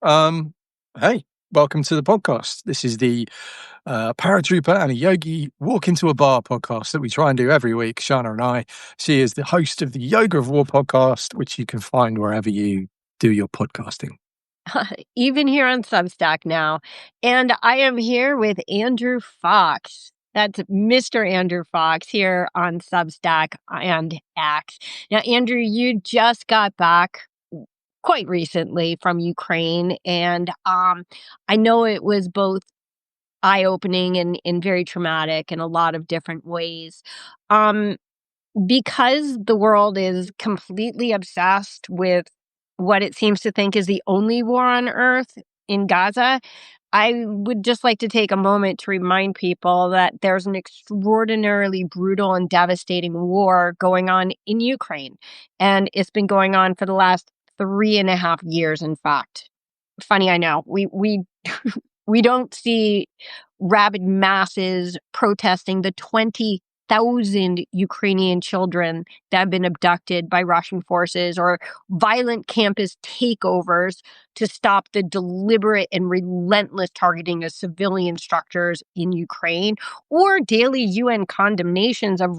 Um, hey, welcome to the podcast. This is the Paratrooper and a Yogi Walk into a Bar podcast that we try and do every week, Shana and I. She is the host of the Yoga of War podcast, which you can find wherever you do your podcasting. Even here on Substack now. And I am here with Andrew Fox. That's Mr. Andrew Fox here on Substack and X. Now, Andrew, you just got back quite recently from Ukraine, and I know it was both eye-opening and very traumatic in a lot of different ways. Because the world is completely obsessed with what it seems to think is the only war on earth in Gaza, I would just like to take a moment to remind people that there's an extraordinarily brutal and devastating war going on in Ukraine. And it's been going on for the last 3.5 years, in fact. Funny, I know. We don't see rabid masses protesting the 20,000 Ukrainian children that have been abducted by Russian forces, or violent campus takeovers to stop the deliberate and relentless targeting of civilian structures in Ukraine, or daily UN condemnations of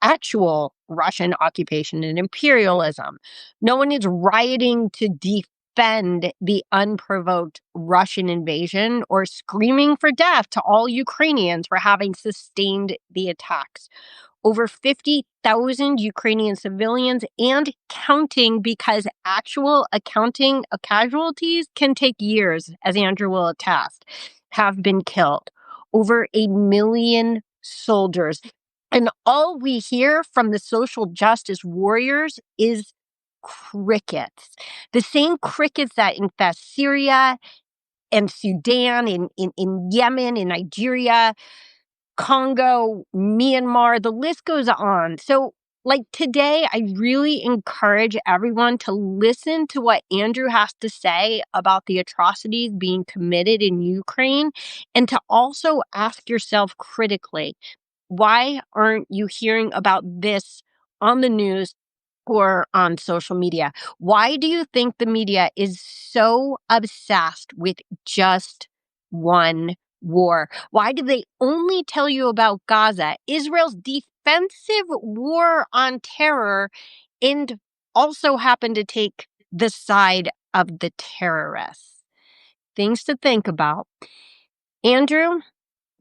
actual Russian occupation and imperialism. No one is rioting to defend the unprovoked Russian invasion or screaming for death to all Ukrainians for having sustained the attacks. Over 50,000 Ukrainian civilians and counting, because actual accounting of casualties can take years, as Andrew will attest, have been killed. Over 1 million soldiers. And all we hear from the social justice warriors is crickets. The same crickets that infest Syria and Sudan, in Yemen, in Nigeria, Congo, Myanmar, the list goes on. So, like today, I really encourage everyone to listen to what Andrew has to say about the atrocities being committed in Ukraine, and to also ask yourself critically, why aren't you hearing about this on the news or on social media? Why do you think the media is so obsessed with just one war? Why do they only tell you about Gaza, Israel's defensive war on terror, and also happen to take the side of the terrorists? Things to think about. Andrew,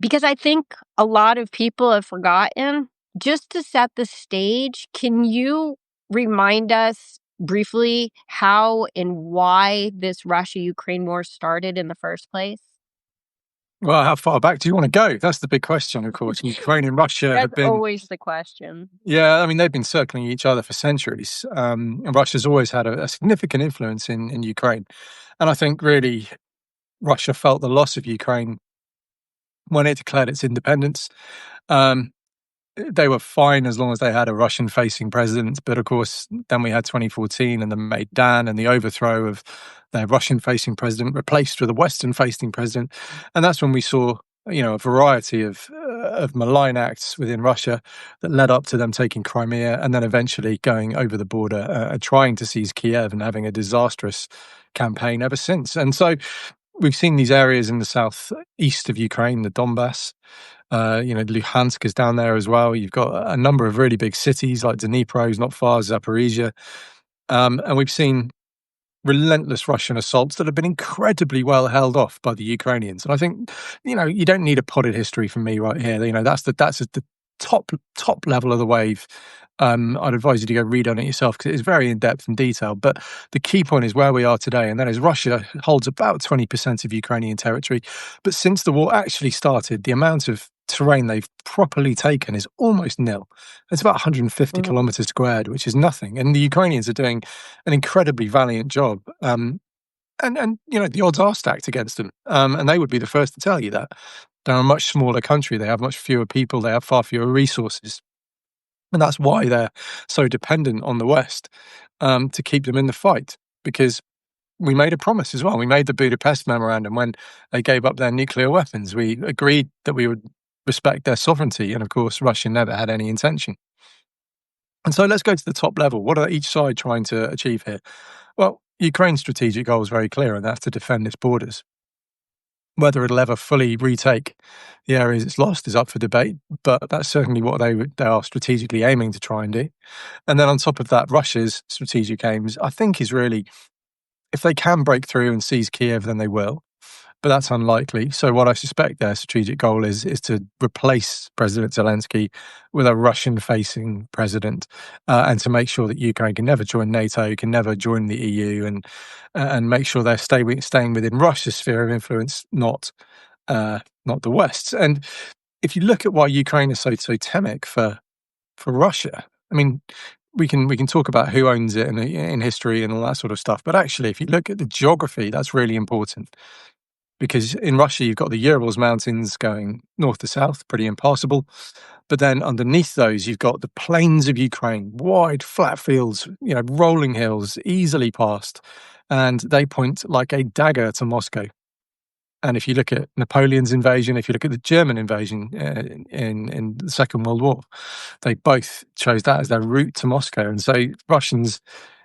because I think a lot of people have forgotten, just to set the stage, can you remind us briefly how and why this Russia-Ukraine war started in the first place? Well, how far back do you want to go? That's the big question, of course. Ukraine and Russia have That's been, always the question. yeah, I mean, they've been circling each other for centuries. And Russia's always had a significant influence in Ukraine. And I think really Russia felt the loss of Ukraine when it declared its independence. Um, they were fine as long as they had a Russian-facing president, but of course, then we had 2014 and the Maidan and the overthrow of their Russian-facing president, replaced with a Western-facing president, and that's when we saw, a variety of malign acts within Russia that led up to them taking Crimea and then eventually going over the border, trying to seize Kiev and having a disastrous campaign ever since. And so we've seen these areas in the southeast of Ukraine, the Donbass. Luhansk is down there as well. You've got a number of really big cities like Dnipro, is not far, Zaporizhia. And we've seen relentless Russian assaults that have been incredibly well held off by the Ukrainians. And I think, you don't need a potted history from me right here. That's the top level of the wave. I'd advise you to go read on it yourself because it is very in-depth and detailed. But the key point is where we are today, and that is Russia holds about 20% of Ukrainian territory. But since the war actually started, the amount of terrain they've properly taken is almost nil. It's about 150 kilometers squared, which is nothing. And the Ukrainians are doing an incredibly valiant job. And the odds are stacked against them. And they would be the first to tell you that. They're a much smaller country. They have much fewer people. They have far fewer resources. And that's why they're so dependent on the West to keep them in the fight. Because we made a promise as well. We made the Budapest Memorandum when they gave up their nuclear weapons. We agreed that we would respect their sovereignty. And of course, Russia never had any intention. And so let's go to the top level. What are each side trying to achieve here? Well, Ukraine's strategic goal is very clear, and that's to defend its borders. Whether it'll ever fully retake the areas it's lost is up for debate, but that's certainly what they are strategically aiming to try and do. And then on top of that, Russia's strategic aims, I think, is really, if they can break through and seize Kiev, then they will. But that's unlikely. So what I suspect their strategic goal is to replace President Zelensky with a Russian-facing president, and to make sure that Ukraine can never join NATO, can never join the EU, and make sure they're staying within Russia's sphere of influence, not the West's. And if you look at why Ukraine is so totemic for Russia, I mean, we can talk about who owns it in history and all that sort of stuff. But actually, if you look at the geography, that's really important. Because in Russia, you've got the Urals mountains going north to south, pretty impassable. But then underneath those, you've got the plains of Ukraine, wide, flat fields, rolling hills, easily passed. And they point like a dagger to Moscow. And if you look at Napoleon's invasion, if you look at the German invasion in the Second World War, they both chose that as their route to Moscow. And so Russians,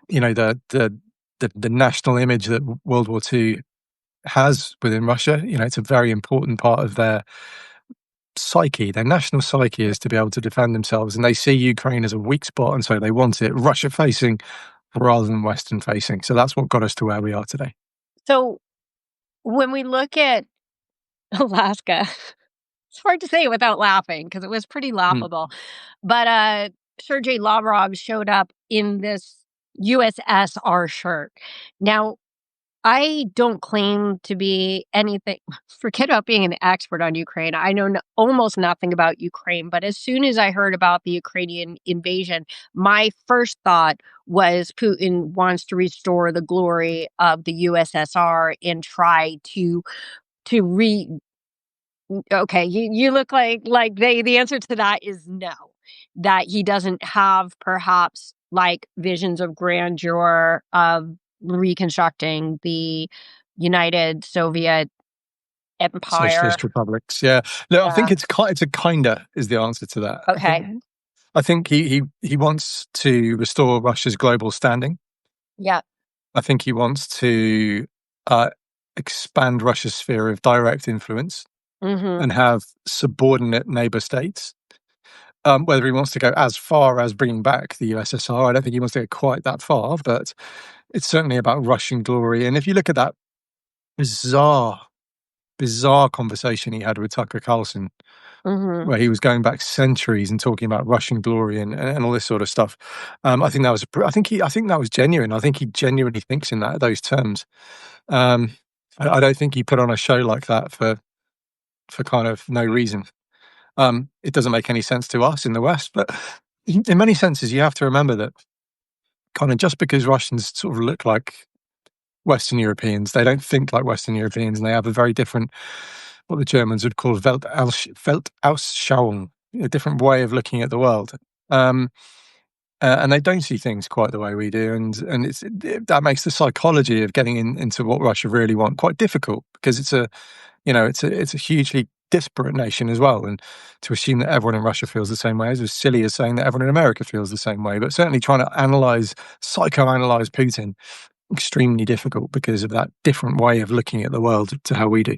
the national image that World War II has within Russia, it's a very important part of their psyche. Their national psyche is to be able to defend themselves, and they see Ukraine as a weak spot, and so they want it Russia-facing rather than Western-facing. So that's what got us to where we are today. So when we look at Alaska, it's hard to say it without laughing because it was pretty laughable. But Sergei Lavrov showed up in this USSR shirt. Now, I don't claim to be anything. Forget about being an expert on Ukraine. I know almost nothing about Ukraine. But as soon as I heard about the Ukrainian invasion, my first thought was Putin wants to restore the glory of the USSR and try to Okay, you look like the answer to that is no. That he doesn't have perhaps like visions of grandeur of reconstructing the United Soviet Empire. Socialist republics, yeah. Look, I think Yeah. it's a kinda is the answer to that. Okay. I think he wants to restore Russia's global standing. Yeah. I think he wants to expand Russia's sphere of direct influence Mm-hmm. and have subordinate neighbor states. Whether he wants to go as far as bringing back the USSR, I don't think he wants to go quite that far, but it's certainly about Russian glory. And if you look at that bizarre conversation he had with Tucker Carlson, Mm-hmm. where he was going back centuries and talking about Russian glory and all this sort of stuff, I think that was I think that was genuine. I think he genuinely thinks in those terms. I don't think he put on a show like that for kind of no reason. It doesn't make any sense to us in the West, but in many senses, you have to remember that kind of just because Russians sort of look like Western Europeans, they don't think like Western Europeans, and they have a very different, what the Germans would call Weltanschauung, a different way of looking at the world. And they don't see things quite the way we do, and that makes the psychology of getting into what Russia really want quite difficult, because it's a hugely disparate nation as well, and to assume that everyone in Russia feels the same way is as silly as saying that everyone in America feels the same way. But certainly trying to psychoanalyze Putin, extremely difficult because of that different way of looking at the world to how we do.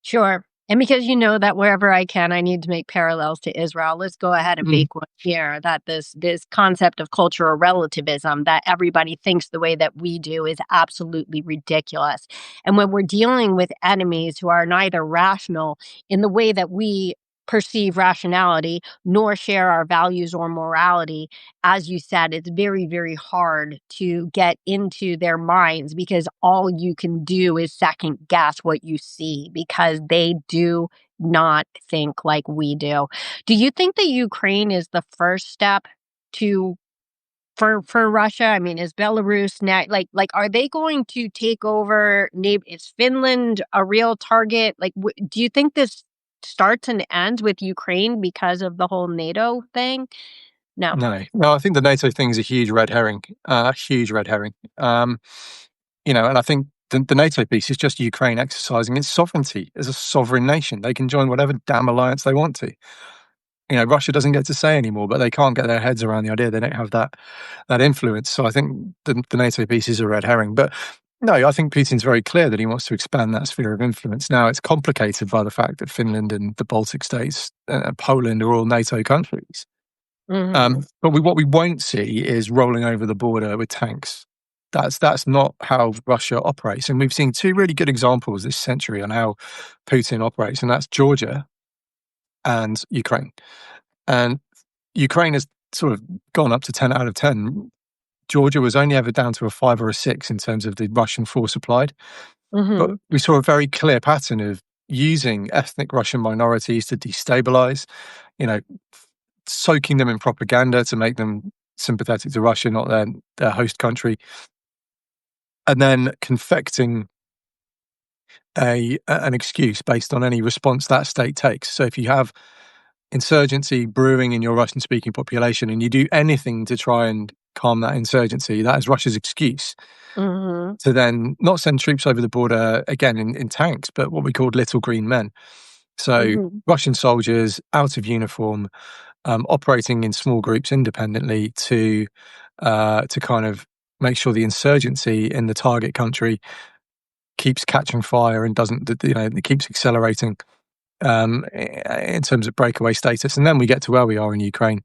Sure. And because you know that wherever I can, I need to make parallels to Israel. Let's go ahead and make one here. That this concept of cultural relativism, that everybody thinks the way that we do, is absolutely ridiculous. And when we're dealing with enemies who are neither rational in the way that we perceive rationality, nor share our values or morality, as you said, it's very, very hard to get into their minds, because all you can do is second guess what you see, because they do not think like we do. Do you think that Ukraine is the first step to for Russia? I mean, is Belarus now like are they going to take over? Is Finland a real target? Like, do you think this starts and ends with Ukraine because of the whole NATO thing? No. No, I think the NATO thing is a huge red herring. Huge red herring. And I think the NATO piece is just Ukraine exercising its sovereignty as a sovereign nation. They can join whatever damn alliance they want to. Russia doesn't get to say anymore, but they can't get their heads around the idea. They don't have that influence. So I think the NATO piece is a red herring. But no, I think Putin's very clear that he wants to expand that sphere of influence. Now, it's complicated by the fact that Finland and the Baltic states and Poland are all NATO countries. But what we won't see is rolling over the border with tanks. That's not how Russia operates. And we've seen two really good examples this century on how Putin operates, and that's Georgia and Ukraine. And Ukraine has sort of gone up to 10 out of 10. Georgia was only ever down to a 5 or a 6 in terms of the Russian force applied. But we saw a very clear pattern of using ethnic Russian minorities to destabilize, soaking them in propaganda to make them sympathetic to Russia, not their host country, and then confecting an excuse based on any response that state takes. So if you have insurgency brewing in your Russian-speaking population and you do anything to try and calm that insurgency, that is Russia's excuse to then not send troops over the border, again, in tanks, but what we called little green men. So Russian soldiers out of uniform, operating in small groups independently to kind of make sure the insurgency in the target country keeps catching fire and doesn't, it keeps accelerating in terms of breakaway status. And then we get to where we are in Ukraine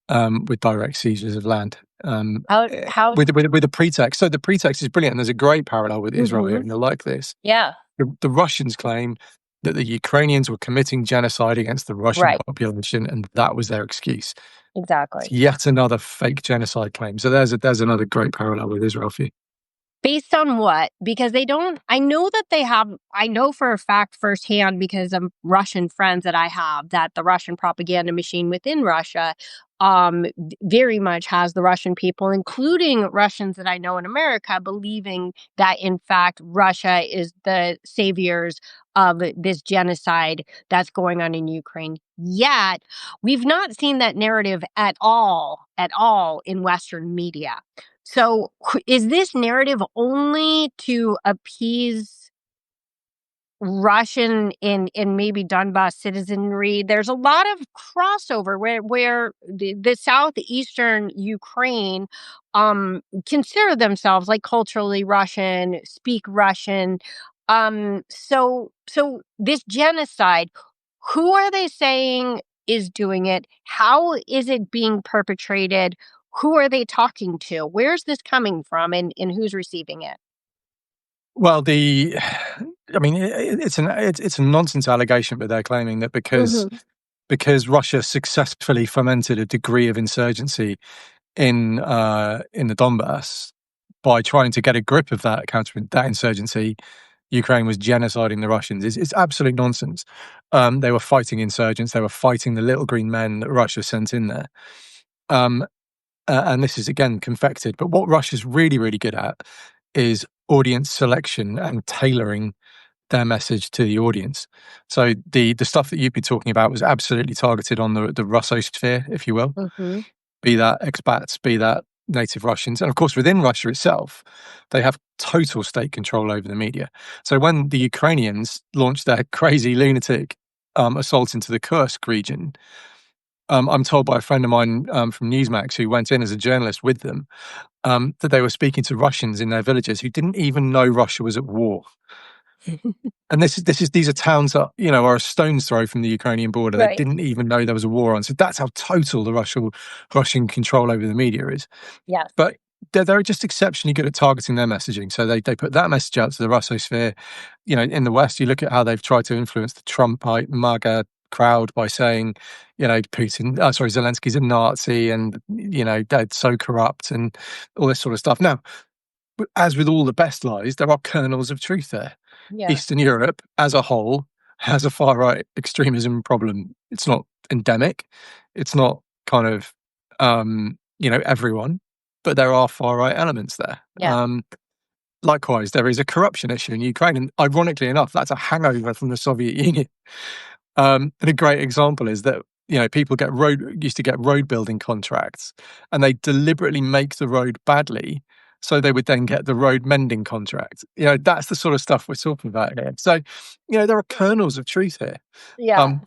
with direct seizures of land with a pretext. So the pretext is brilliant. And there's a great parallel with Israel here, and you'll like this. Yeah. The Russians claim that the Ukrainians were committing genocide against the Russian population, and that was their excuse. Exactly. It's yet another fake genocide claim. So there's another great parallel with Israel for you. Based on what? Because I know for a fact firsthand because of Russian friends that I have that the Russian propaganda machine within Russia very much has the Russian people, including Russians that I know in America, believing that in fact Russia is the saviors of this genocide that's going on in Ukraine. Yet we've not seen that narrative at all in Western media. So is this narrative only to appease Russian in maybe Donbass citizenry? There's a lot of crossover where the southeastern Ukraine consider themselves like culturally Russian, speak Russian. So this genocide, who are they saying is doing it? How is it being perpetrated? Who are they talking to? Where's this coming from, and who's receiving it? Well, it's a nonsense allegation, but they're claiming that because Russia successfully fomented a degree of insurgency in the Donbass by trying to get a grip of that insurgency, Ukraine was genociding the Russians. It's absolute nonsense. They were fighting insurgents. They were fighting the little green men that Russia sent in there. And this is, again, confected. But what Russia's really, really good at is audience selection and tailoring their message to the audience. So the stuff that you've been talking about was absolutely targeted on the Russosphere, if you will. Be that expats, be that native Russians. And of course, within Russia itself, they have total state control over the media. So when the Ukrainians launched their crazy lunatic assault into the Kursk region, I'm told by a friend of mine from Newsmax who went in as a journalist with them that they were speaking to Russians in their villages who didn't even know Russia was at war. And these are towns that are a stone's throw from the Ukrainian border. They didn't even know there was a war on. So that's how total the Russian control over the media is. Yeah. But they're just exceptionally good at targeting their messaging. So they put that message out to the Russosphere. In the West, you look at how they've tried to influence the Trumpite MAGA crowd by saying, Zelensky's a Nazi and, they're so corrupt and all this sort of stuff. Now, as with all the best lies, there are kernels of truth there. Yeah. Eastern Europe as a whole has a far-right extremism problem. It's not endemic. It's not kind of, everyone, but there are far-right elements there. Yeah. Likewise, there is a corruption issue in Ukraine. And ironically enough, that's a hangover from the Soviet Union. And a great example is that, people used to get road building contracts and they deliberately make the road badly so they would then get the road mending contract. That's the sort of stuff we're talking about here. So, there are kernels of truth here. Yeah.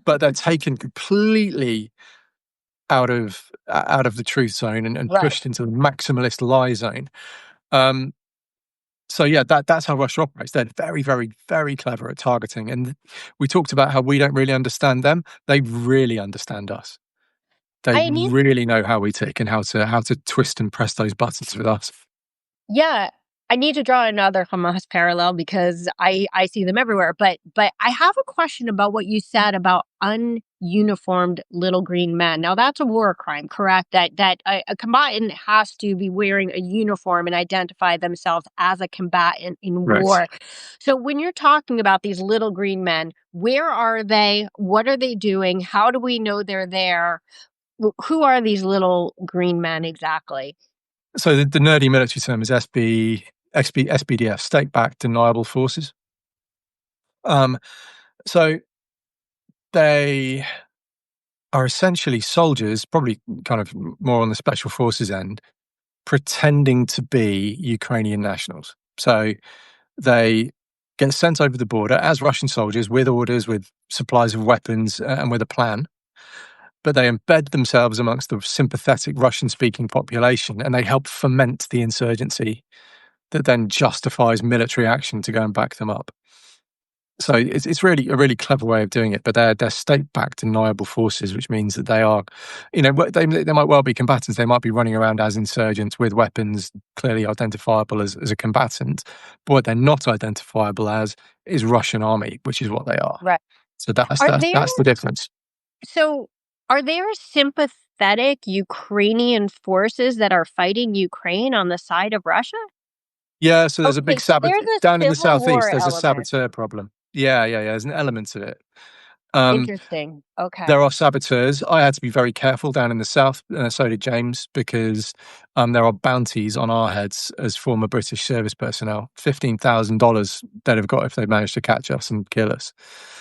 but they're taken completely out of the truth zone and Right. pushed into the maximalist lie zone. So yeah, that's how Russia operates. They're very, very, very clever at targeting. And we talked about how we don't really understand them. They really understand us. They I need really know how we tick and how to twist and press those buttons with us. Yeah, I need to draw another Hamas parallel because I see them everywhere. But I have a question about what you said about ununiformed little green men. Now that's a war crime, correct? That a combatant has to be wearing a uniform and identify themselves as a combatant in Right. war. So when you're talking about these little green men, where are they? What are they doing? How do we know they're there? Who are these little green men exactly? So the nerdy military term is SBDF, state-backed deniable forces. So they are essentially soldiers, probably kind of more on the special forces end, pretending to be Ukrainian nationals. So they get sent over the border as Russian soldiers with orders, with supplies of weapons, and with a plan. But they embed themselves amongst the sympathetic Russian-speaking population, and they help foment the insurgency that then justifies military action to go and back them up. So it's really a really clever way of doing it, but they're state-backed deniable forces, which means that they are, they might well be combatants. They might be running around as insurgents with weapons, clearly identifiable as a combatant. But what they're not identifiable as is Russian army, which is what they are. Right. So that's Are that's, there that's the difference. So, are there sympathetic Ukrainian forces that are fighting Ukraine on the side of Russia? Yeah, so there's a big Okay, so there's saboteur a down in the civil southeast. war There's a element. saboteur problem. Yeah. There's an element of it. Um, Interesting. Okay. There are saboteurs. I had to be very careful down in the south, so did James, because there are bounties on our heads as former British service personnel. $15,000 they'd have got if they managed to catch us and kill us.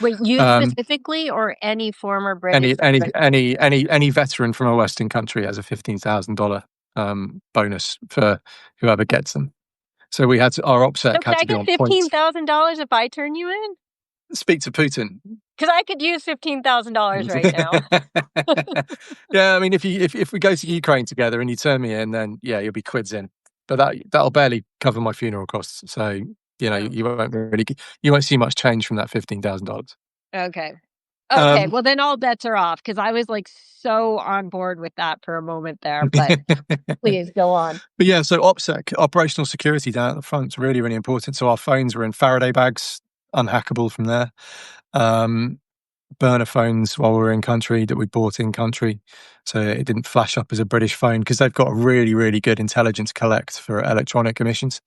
Wait, you Um, specifically or any former British any service? any any any veteran from a Western country has a $15,000 bonus for whoever gets them. So our So OPSEC could had I to be get on point. $15,000 if I turn you in? Speak to Putin. Because I could use $15,000 right now. Yeah, I mean, if we go to Ukraine together and you turn me in, then yeah, you'll be quids in. But that'll barely cover my funeral costs. So Oh, you won't see much change from that $15,000. okay. Okay, Um, well then all bets are off because I was like so on board with that for a moment there. But please go on. but yeah, so OPSEC, operational security down at the front, is really, really important. So our phones were in Faraday bags, unhackable from there. Um, Burner phones while we were in country that we bought in country. So it didn't flash up as a British phone because they've got a really, really good intelligence collect for electronic emissions.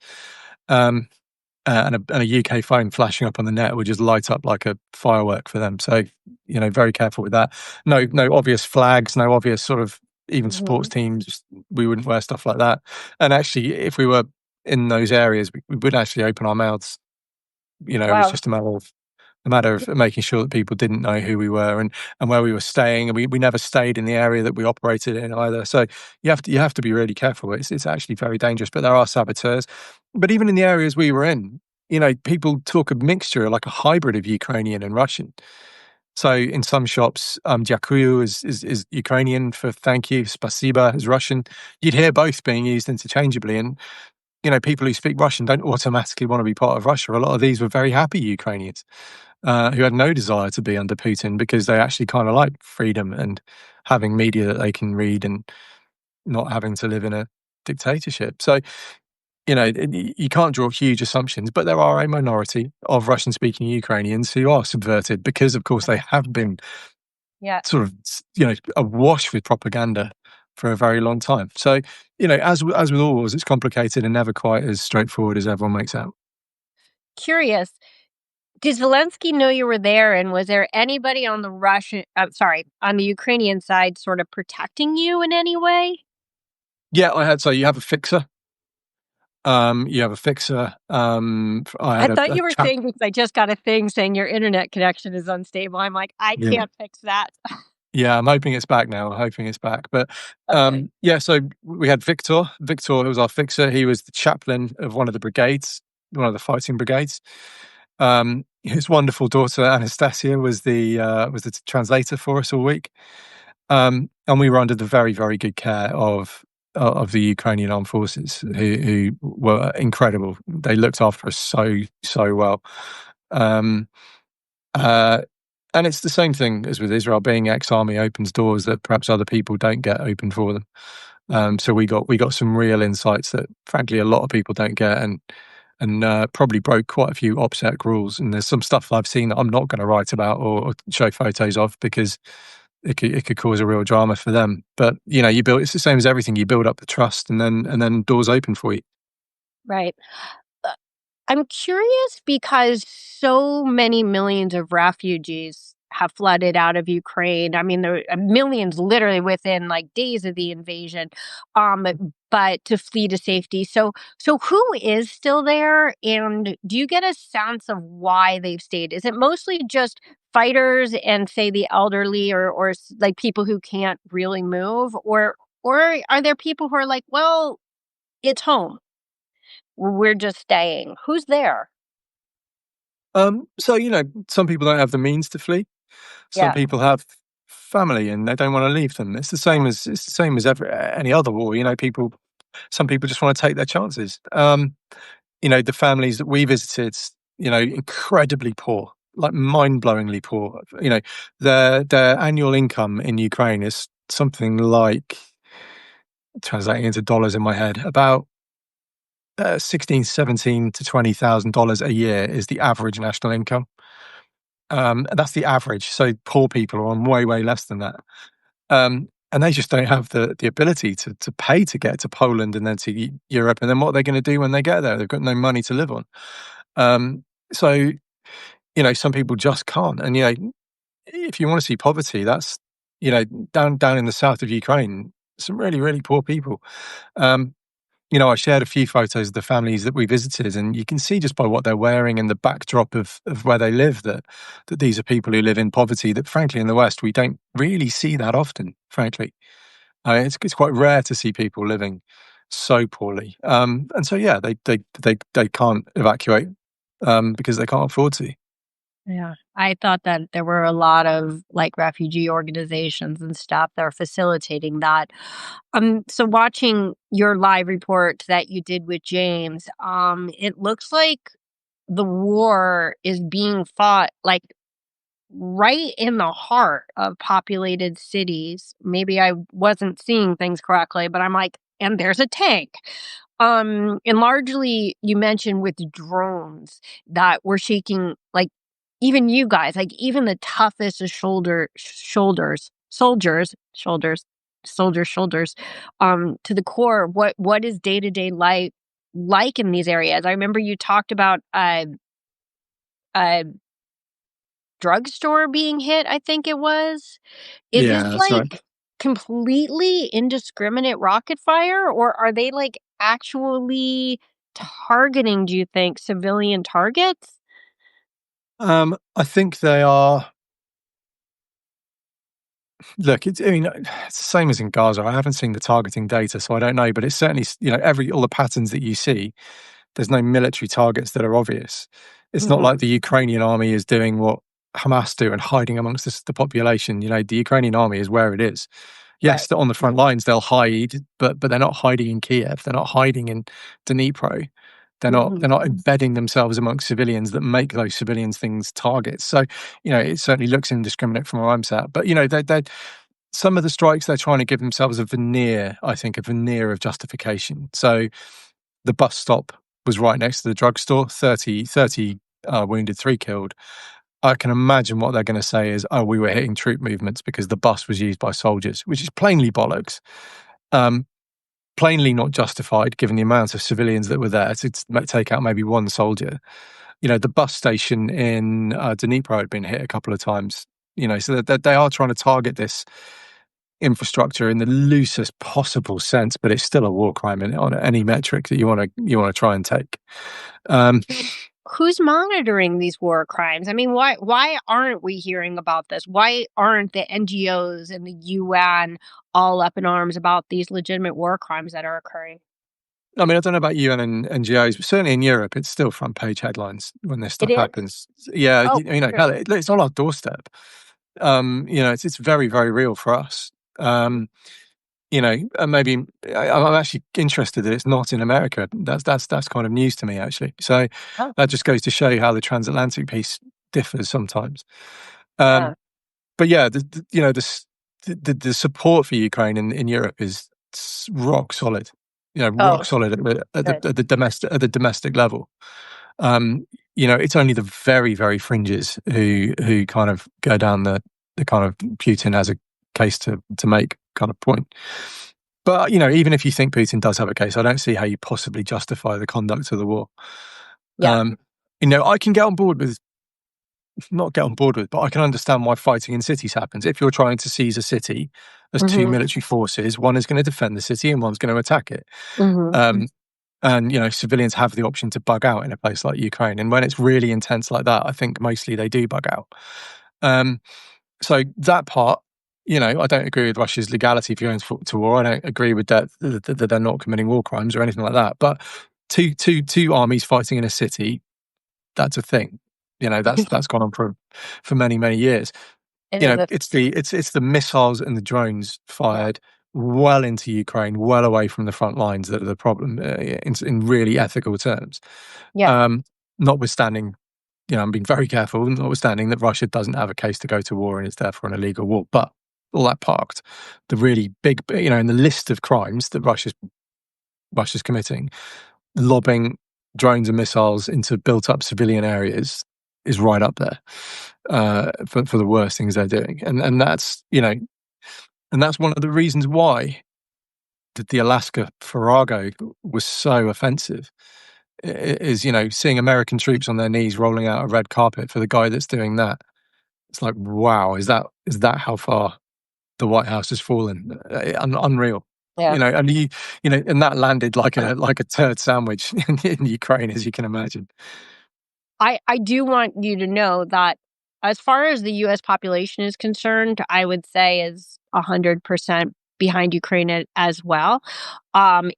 Um, and a UK phone flashing up on the net would just light up like a firework for them. So, very careful with that. No obvious flags, no obvious sort of even sports Mhm. teams. We wouldn't wear stuff like that. And actually, if we were in those areas, we wouldn't actually open our mouths. It was Wow. just a matter of making sure that people didn't know who we were and where we were staying, and we never stayed in the area that we operated in either. So you have to be really careful. It's actually very dangerous, but there are saboteurs. But even in the areas we were in, people talk a mixture, like a hybrid of Ukrainian and Russian. So in some shops, "Dyakuyu" is Ukrainian for thank you, "spasiba" is Russian. You'd hear both being used interchangeably, and people who speak Russian don't automatically want to be part of Russia. A lot of these were very happy Ukrainians who had no desire to be under Putin because they actually kind of like freedom and having media that they can read and not having to live in a dictatorship. So, you can't draw huge assumptions, but there are a minority of Russian speaking Ukrainians who are subverted because, of course, they have been Yeah. sort of, awash with propaganda for a very long time. So, as with all wars, it's complicated and never quite as straightforward as everyone makes out. Curious. Did Zelensky know you were there, and was there anybody on the on the Ukrainian side sort of protecting you in any way? Yeah, I had. So you have a fixer. You have a fixer. I I had thought a you were chap. saying because I just got a thing saying your internet connection is unstable. I'm like, I Yeah, can't fix that. yeah. I'm hoping it's back now. I'm hoping it's back. But Okay. yeah. So we had Victor. Victor was our fixer. He was the chaplain of one of the brigades, one of the fighting brigades. his wonderful daughter Anastasia was the translator for us all week, and we were under the very, very good care of the Ukrainian armed forces, who were incredible. They looked after us so well. Um, uh, and it's the same thing as with Israel. Being ex-army opens doors that perhaps other people don't get open for them. So we got some real insights that, frankly, a lot of people don't get, and probably broke quite a few OPSEC rules. And there's some stuff I've seen that I'm not going to write about or show photos of, because it could cause a real drama for them. But you build. It's the same as everything. You build up the trust, and then doors open for you. Right. I'm curious because so many millions of refugees have flooded out of Ukraine. I mean, there are millions literally within like days of the invasion, um, but to flee to safety. So who is still there, and do you get a sense of why they've stayed? Is it mostly just fighters and say the elderly, or like people who can't really move, or are there people who are like, well, it's home, we're just staying? Who's there? So some people don't have the means to flee. Some Yeah. people have family and they don't want to leave them. It's the same as any other war. Some people just want to take their chances. The families that we visited, incredibly poor, like mind-blowingly poor. Their annual income in Ukraine is something like, translating into dollars in my head, about 17 to $20,000 a year is the average national income. That's the average. So poor people are on way less than that. And they just don't have the ability to pay to get to Poland and then to Europe. And then what are they going to do when they get there? They've got no money to live on. So some people just can't. And if you want to see poverty, that's down in the south of Ukraine, some really poor people. Um, I shared a few photos of the families that we visited, and you can see just by what they're wearing and the backdrop of where they live that these are people who live in poverty that, frankly, in the West, we don't really see that often, frankly. It's quite rare to see people living so poorly. And so, yeah, they can't evacuate because they can't afford to. Yeah. I thought that there were a lot of like refugee organizations and stuff that are facilitating that. So watching your live report that you did with James, it looks like the war is being fought like right in the heart of populated cities. Maybe I wasn't seeing things correctly, but I'm like, and there's a tank. And largely you mentioned with drones that we're shaking, like even you guys, like even the toughest of shoulders, to the core. What is day-to-day life like in these areas? I remember you talked about a drugstore being hit, I think it was. Is Yeah, this that's right. like completely indiscriminate rocket fire, or are they like actually targeting, do you think, civilian targets? I think they are. Look, it's the same as in Gaza. I haven't seen the targeting data, so I don't know. But it's certainly, all the patterns that you see, there's no military targets that are obvious. It's not like Mhm. the Ukrainian army is doing what Hamas do and hiding amongst the population. The Ukrainian army is where it is. Right. Yes, they're on the front lines, they'll hide, but they're not hiding in Kiev. They're not hiding in Dnipro. They're not Mhm. embedding themselves amongst civilians that make those civilians things targets. So, it certainly looks indiscriminate from where I'm sat. But they some of the strikes, they're trying to give themselves a veneer, I think, a veneer of justification. So the bus stop was right next to the drugstore, 30 wounded, 3 killed. I can imagine what they're going to say is, oh, we were hitting troop movements because the bus was used by soldiers, which is plainly bollocks. Um, Plainly not justified given the amount of civilians that were there to take out maybe one soldier. The bus station in Dnipro had been hit a couple of times. So that they are trying to target this infrastructure in the loosest possible sense, but it's still a war crime on any metric that you want to try and take. Um, Who's monitoring these war crimes? I mean, why aren't we hearing about this? Why aren't the NGOs and the UN all up in arms about these legitimate war crimes that are occurring? I mean, I don't know about UN and NGOs, but certainly in Europe, it's still front page headlines when this It stuff is? happens. Yeah, Oh, hell, true. it's on our doorstep. It's very, very real for us. And maybe I'm actually interested that it's not in America. That's kind of news to me, actually. So Oh, that just goes to show you how the transatlantic piece differs sometimes. yeah. Um, but yeah, the support for Ukraine in Europe is rock solid. Oh, Rock solid good. at the domestic level. Um, it's only the very, very fringes who kind of go down the kind of Putin has a case to make kind of point. But even if you think Putin does have a case, I don't see how you possibly justify the conduct of the war. Yeah. I can get on board with not get on board with, but I can understand why fighting in cities happens. If you're trying to seize a city, there's two Hmm. military forces. One is going to defend the city, and one's going to attack it. Hmm. And civilians have the option to bug out in a place like Ukraine. And when it's really intense like that, I think mostly they do bug out. So that part, I don't agree with Russia's legality for going to war. I don't agree with that they're not committing war crimes or anything like that. But two armies fighting in a city, that's a thing. That's gone on for many, many years. It is a, It's the missiles and the drones yeah. fired well into Ukraine, well away from the front lines that are the problem in really ethical terms. Yeah. Um, Notwithstanding, I'm being very careful, notwithstanding that Russia doesn't have a case to go to war and is therefore an illegal war. But all that parked, the really big, in the list of crimes that Russia's committing, lobbing drones and missiles into built-up civilian areas is right up there for the worst things they're doing, and that's and that's one of the reasons why the Alaska Farrago was so offensive. Is seeing American troops on their knees rolling out a red carpet for the guy that's doing that. It's like, wow, is that how far the White House has fallen? Unreal. Yeah. And that landed like a turd sandwich in Ukraine, as you can imagine. I do want you to know that as far as the US population is concerned, I would say is 100% behind Ukraine as well.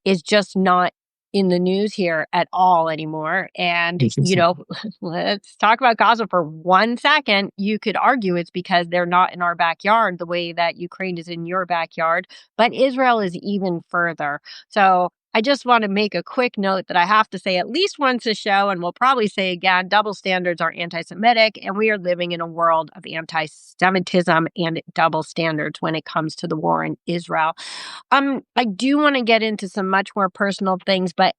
Is just not in the news here at all anymore. And, Interesting. let's talk about Gaza for 1 second. You could argue it's because they're not in our backyard the way that Ukraine is in your backyard, but Israel is even further. So I just want to make a quick note that I have to say at least once a show, and we'll probably say again, double standards are anti-Semitic, and we are living in a world of anti-Semitism and double standards when it comes to the war in Israel. I do want to get into some much more personal things, but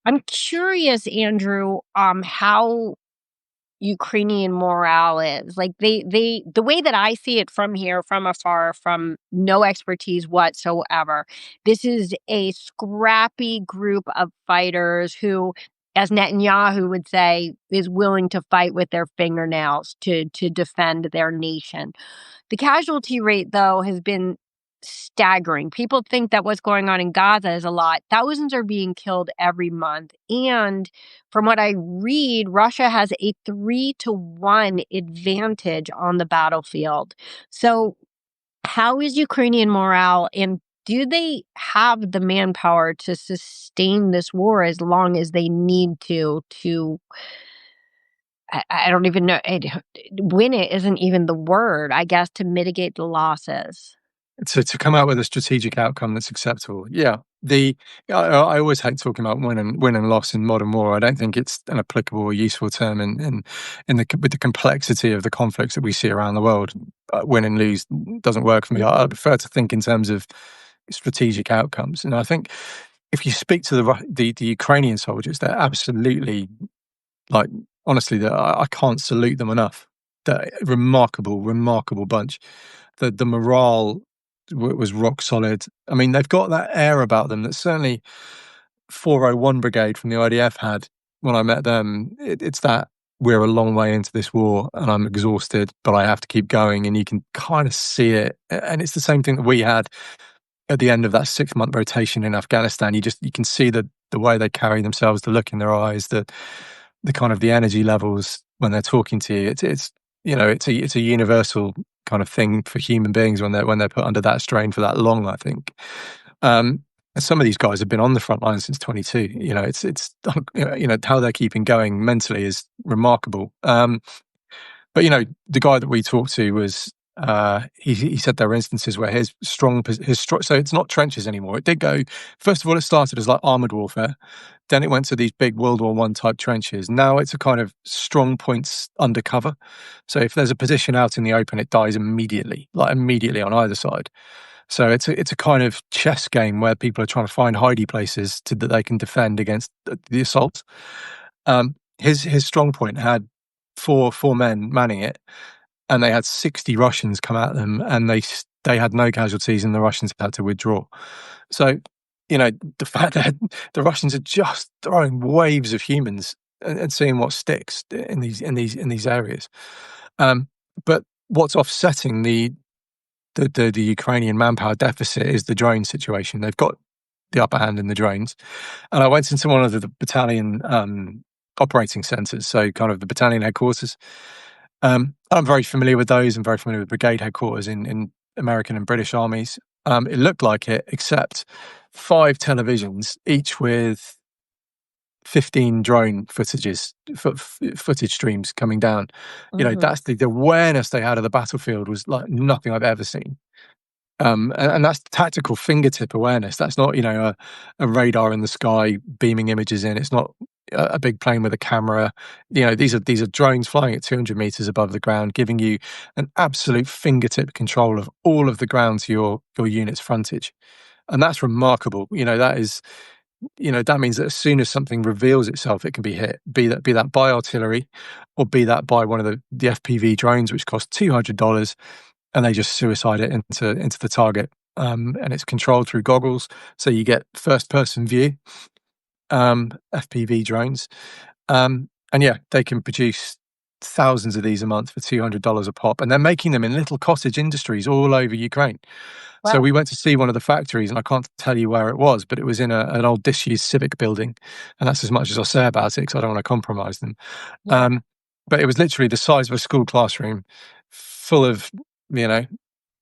I'm curious, Andrew, how Ukrainian morale is. Like the way that I see it from here, from afar, from no expertise whatsoever, this is a scrappy group of fighters who, as Netanyahu would say, is willing to fight with their fingernails to defend their nation. The casualty rate, though, has been staggering. People think that what's going on in Gaza is a lot. Thousands are being killed every month. And from what I read, Russia has a 3-to-1 advantage on the battlefield. So, how is Ukrainian morale, and do they have the manpower to sustain this war as long as they need to I don't even know. Win it isn't even the word, I guess, to mitigate the losses. To come out with a strategic outcome that's acceptable. Yeah. I always hate talking about win and loss in modern war. I don't think it's an applicable or useful term with the complexity of the conflicts that we see around the world. Win and lose doesn't work for me. I prefer to think in terms of strategic outcomes. And I think if you speak to the Ukrainian soldiers, they're absolutely, like, honestly, I can't salute them enough. They're a remarkable, remarkable bunch. The morale was rock solid. I mean, they've got that air about them that certainly 401 Brigade from the IDF had when I met them. It's that we're a long way into this war and I'm exhausted, but I have to keep going. And you can kind of see it. And it's the same thing that we had at the end of that 6-month rotation in Afghanistan. You can see the way they carry themselves, the look in their eyes, the kind of the energy levels when they're talking to you. It's a universal kind of thing for human beings when they're put under that strain for that long, I think. And some of these guys have been on the front line since 22. It's how they're keeping going mentally is remarkable. But the guy that we talked to was he said there were instances where his strong so it's not trenches anymore. It did go, first of all, it started as like armored warfare, then it went to these big World War One type trenches. Now it's a kind of strong points undercover. So if there's a position out in the open, it dies immediately, like immediately on either side. So it's a kind of chess game where people are trying to find hidey places that they can defend against the assaults. His strong point had four men manning it, and they had 60 Russians come at them, and they had no casualties, and the Russians had to withdraw. So, the fact that the Russians are just throwing waves of humans and seeing what sticks in these areas. But what's offsetting the Ukrainian manpower deficit is the drone situation. They've got the upper hand in the drones. And I went into one of the battalion operating centres, so kind of the battalion headquarters. I'm very familiar with those. I'm very familiar with brigade headquarters in American and British armies. It looked like it, except 5 televisions, each with 15 drone footage streams coming down. That's the awareness they had of the battlefield was like nothing I've ever seen. And that's tactical fingertip awareness. That's not, a radar in the sky beaming images in. It's not a big plane with a camera. These are drones flying at 200 meters above the ground, giving you an absolute fingertip control of all of the ground to your unit's frontage. And that's remarkable. That is, that means that as soon as something reveals itself, it can be hit, be that by artillery or be that by one of the FPV drones, which cost $200. And they just suicide it into the target, and it's controlled through goggles, so you get first-person view. FPV drones, and they can produce thousands of these a month for $200 a pop, and they're making them in little cottage industries all over Ukraine. Wow. So we went to see one of the factories, and I can't tell you where it was, but it was in an old disused civic building, and that's as much as I'll say about it because I don't want to compromise them. Yeah. But it was literally the size of a school classroom, full of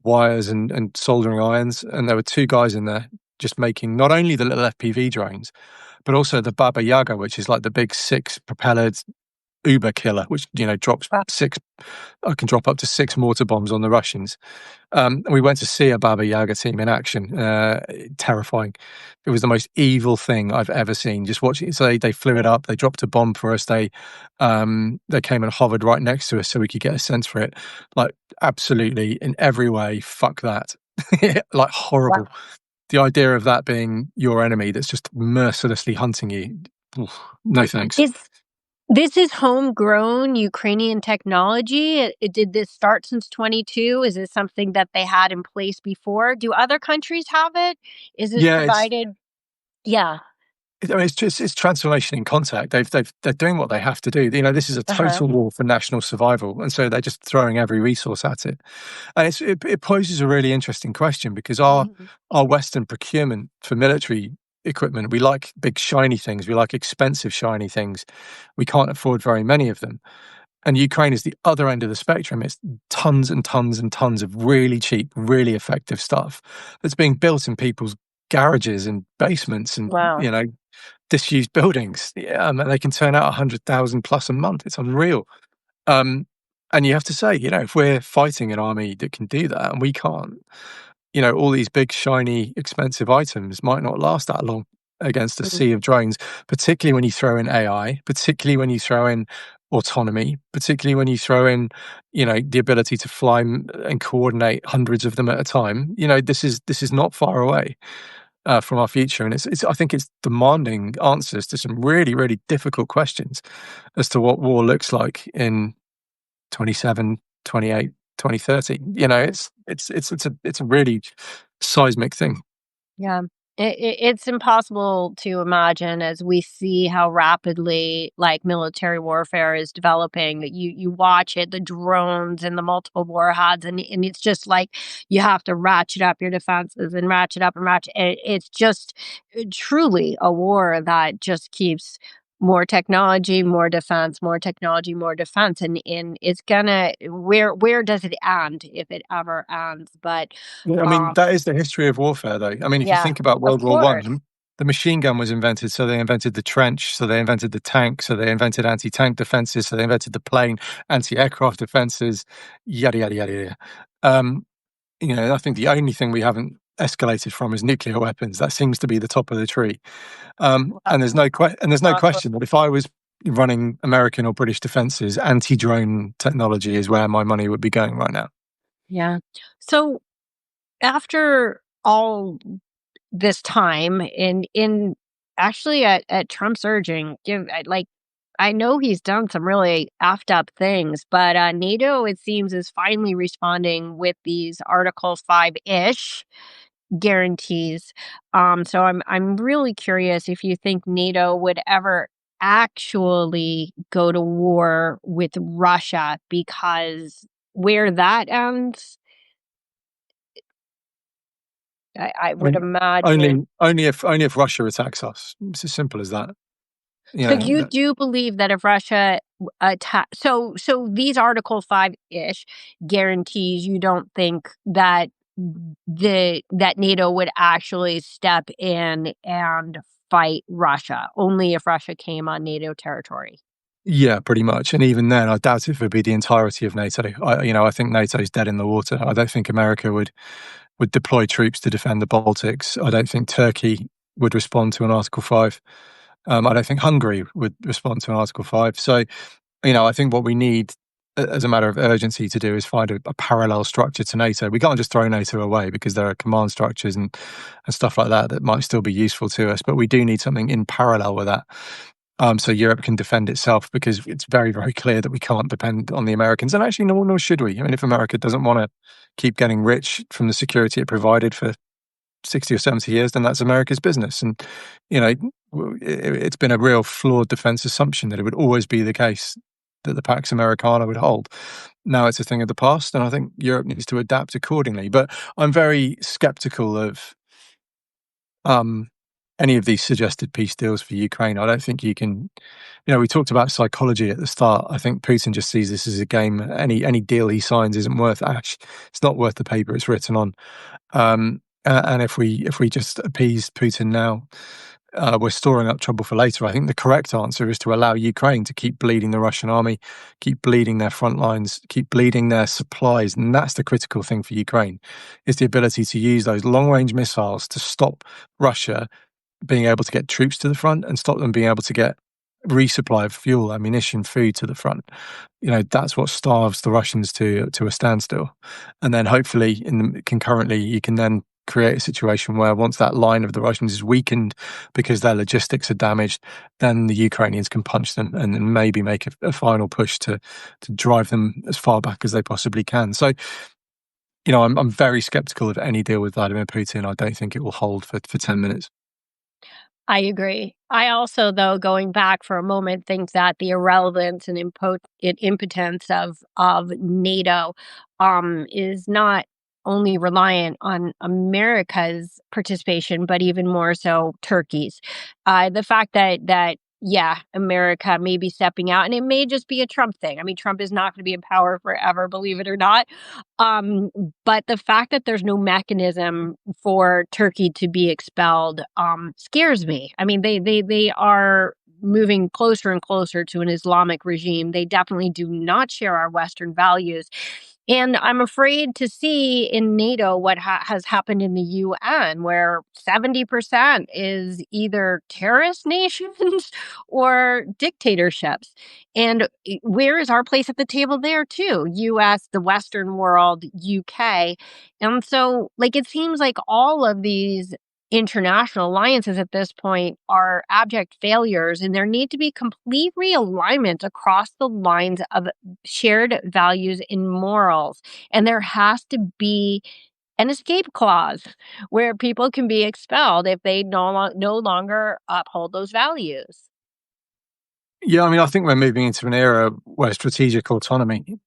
wires and soldering irons, and there were 2 guys in there just making not only the little FPV drones, but also the Baba Yaga, which is like the big 6-propellered Uber killer, which drops 6. I can drop up to 6 mortar bombs on the Russians. We went to see a Baba Yaga team in action. Terrifying. It was the most evil thing I've ever seen. Just watching it. So they flew it up. They dropped a bomb for us. They came and hovered right next to us so we could get a sense for it. Like absolutely in every way, fuck that. Like horrible. Wow. The idea of that being your enemy that's just mercilessly hunting you. No thanks. This is homegrown Ukrainian technology. Did this start since 22? Is it something that they had in place before? Do other countries have it? Is it provided? Yeah. It's transformation in contact. They're doing what they have to do. This is a total war for national survival, and so they're just throwing every resource at it. And it poses a really interesting question because our Western procurement for military equipment, we like big shiny things, we like expensive shiny things. We can't afford very many of them. And Ukraine is the other end of the spectrum. It's tons and tons and tons of really cheap, really effective stuff that's being built in people's garages and basements and disused buildings. And they can turn out 100,000 plus a month. It's unreal. And you have to say, if we're fighting an army that can do that and we can't, all these big, shiny, expensive items might not last that long against a sea of drones, particularly when you throw in AI, particularly when you throw in autonomy, particularly when you throw in, the ability to fly and coordinate hundreds of them at a time. This is not far away from our future. And I think it's demanding answers to some really, really difficult questions as to what war looks like in 27, 28, 2030. It's a really seismic thing. Yeah. It's impossible to imagine as we see how rapidly like military warfare is developing. That you watch it, the drones and the multiple warheads, and it's just like you have to ratchet up your defenses and ratchet up and ratchet. It's just truly a war that just keeps more technology, more defense, more technology, more defense, and it's gonna where does it end if it ever ends? But I mean, that is the history of warfare, though. I mean, if you yeah, think about of World War course, One, the machine gun was invented, so they invented the trench, so they invented the tank, so they invented anti-tank defenses, so they invented the plane, anti-aircraft defenses, yada yada yada yada. I think the only thing we haven't escalated from is nuclear weapons. That seems to be the top of the tree. And there's no question that if I was running American or British defenses, anti-drone technology is where my money would be going right now. yeah. So after all this time in actually at Trump's urging, I know he's done some really effed up things, but NATO, it seems, is finally responding with these Article 5-ish guarantees. So I'm really curious if you think NATO would ever actually go to war with Russia, because where that ends, I I would mean, imagine. only if Russia attacks us. It's as simple as that. So you do believe that if Russia attack, so these Article 5-ish guarantees, you don't think that that NATO would actually step in and fight Russia, only if Russia came on NATO territory? Yeah, pretty much. And even then, I doubt if it would be the entirety of NATO. I think NATO's dead in the water. I don't think America would deploy troops to defend the Baltics. I don't think Turkey would respond to an Article 5. I don't think Hungary would respond to an Article 5. So, I think what we need as a matter of urgency to do is find a parallel structure to NATO. We can't just throw NATO away because there are command structures and stuff like that might still be useful to us. But we do need something in parallel with that. So Europe can defend itself, because it's very, very clear that we can't depend on the Americans. And actually, nor should we. I mean, if America doesn't want to keep getting rich from the security it provided for 60 or 70 years, then that's America's business. And, it's been a real flawed defense assumption that it would always be the case that the Pax Americana would hold. Now it's a thing of the past, and I think Europe needs to adapt accordingly. But I'm very skeptical of any of these suggested peace deals for Ukraine. I don't think you can. We talked about psychology at the start. I think Putin just sees this as a game. Any deal he signs isn't worth ash. It's not worth the paper it's written on. And if we just appease Putin now, we're storing up trouble for later. I think the correct answer is to allow Ukraine to keep bleeding the Russian army, keep bleeding their front lines, keep bleeding their supplies. And that's the critical thing for Ukraine, is the ability to use those long-range missiles to stop Russia being able to get troops to the front and stop them being able to get resupply of fuel, ammunition, food to the front. That's what starves the Russians to a standstill. And then hopefully concurrently, you can then create a situation where once that line of the Russians is weakened because their logistics are damaged, then the Ukrainians can punch them and then maybe make a final push to drive them as far back as they possibly can. So, I'm very skeptical of any deal with Vladimir Putin. I don't think it will hold for 10 minutes. I agree. I also, though, going back for a moment, think that the irrelevance and impotence of NATO is not only reliant on America's participation, but even more so Turkey's. The fact that yeah, America may be stepping out, and it may just be a Trump thing. I mean, Trump is not going to be in power forever, believe it or not. Um, but the fact that there's no mechanism for Turkey to be expelled scares me. I mean, they are moving closer and closer to an Islamic regime. They definitely do not share our Western values. And I'm afraid to see in NATO what has happened in the UN, where 70% is either terrorist nations or dictatorships. And where is our place at the table there, too? US, the Western world, UK. And so, it seems like all of these international alliances at this point are abject failures, and there need to be complete realignment across the lines of shared values and morals. And there has to be an escape clause where people can be expelled if they no longer uphold those values. Yeah, I mean, I think we're moving into an era where strategic autonomy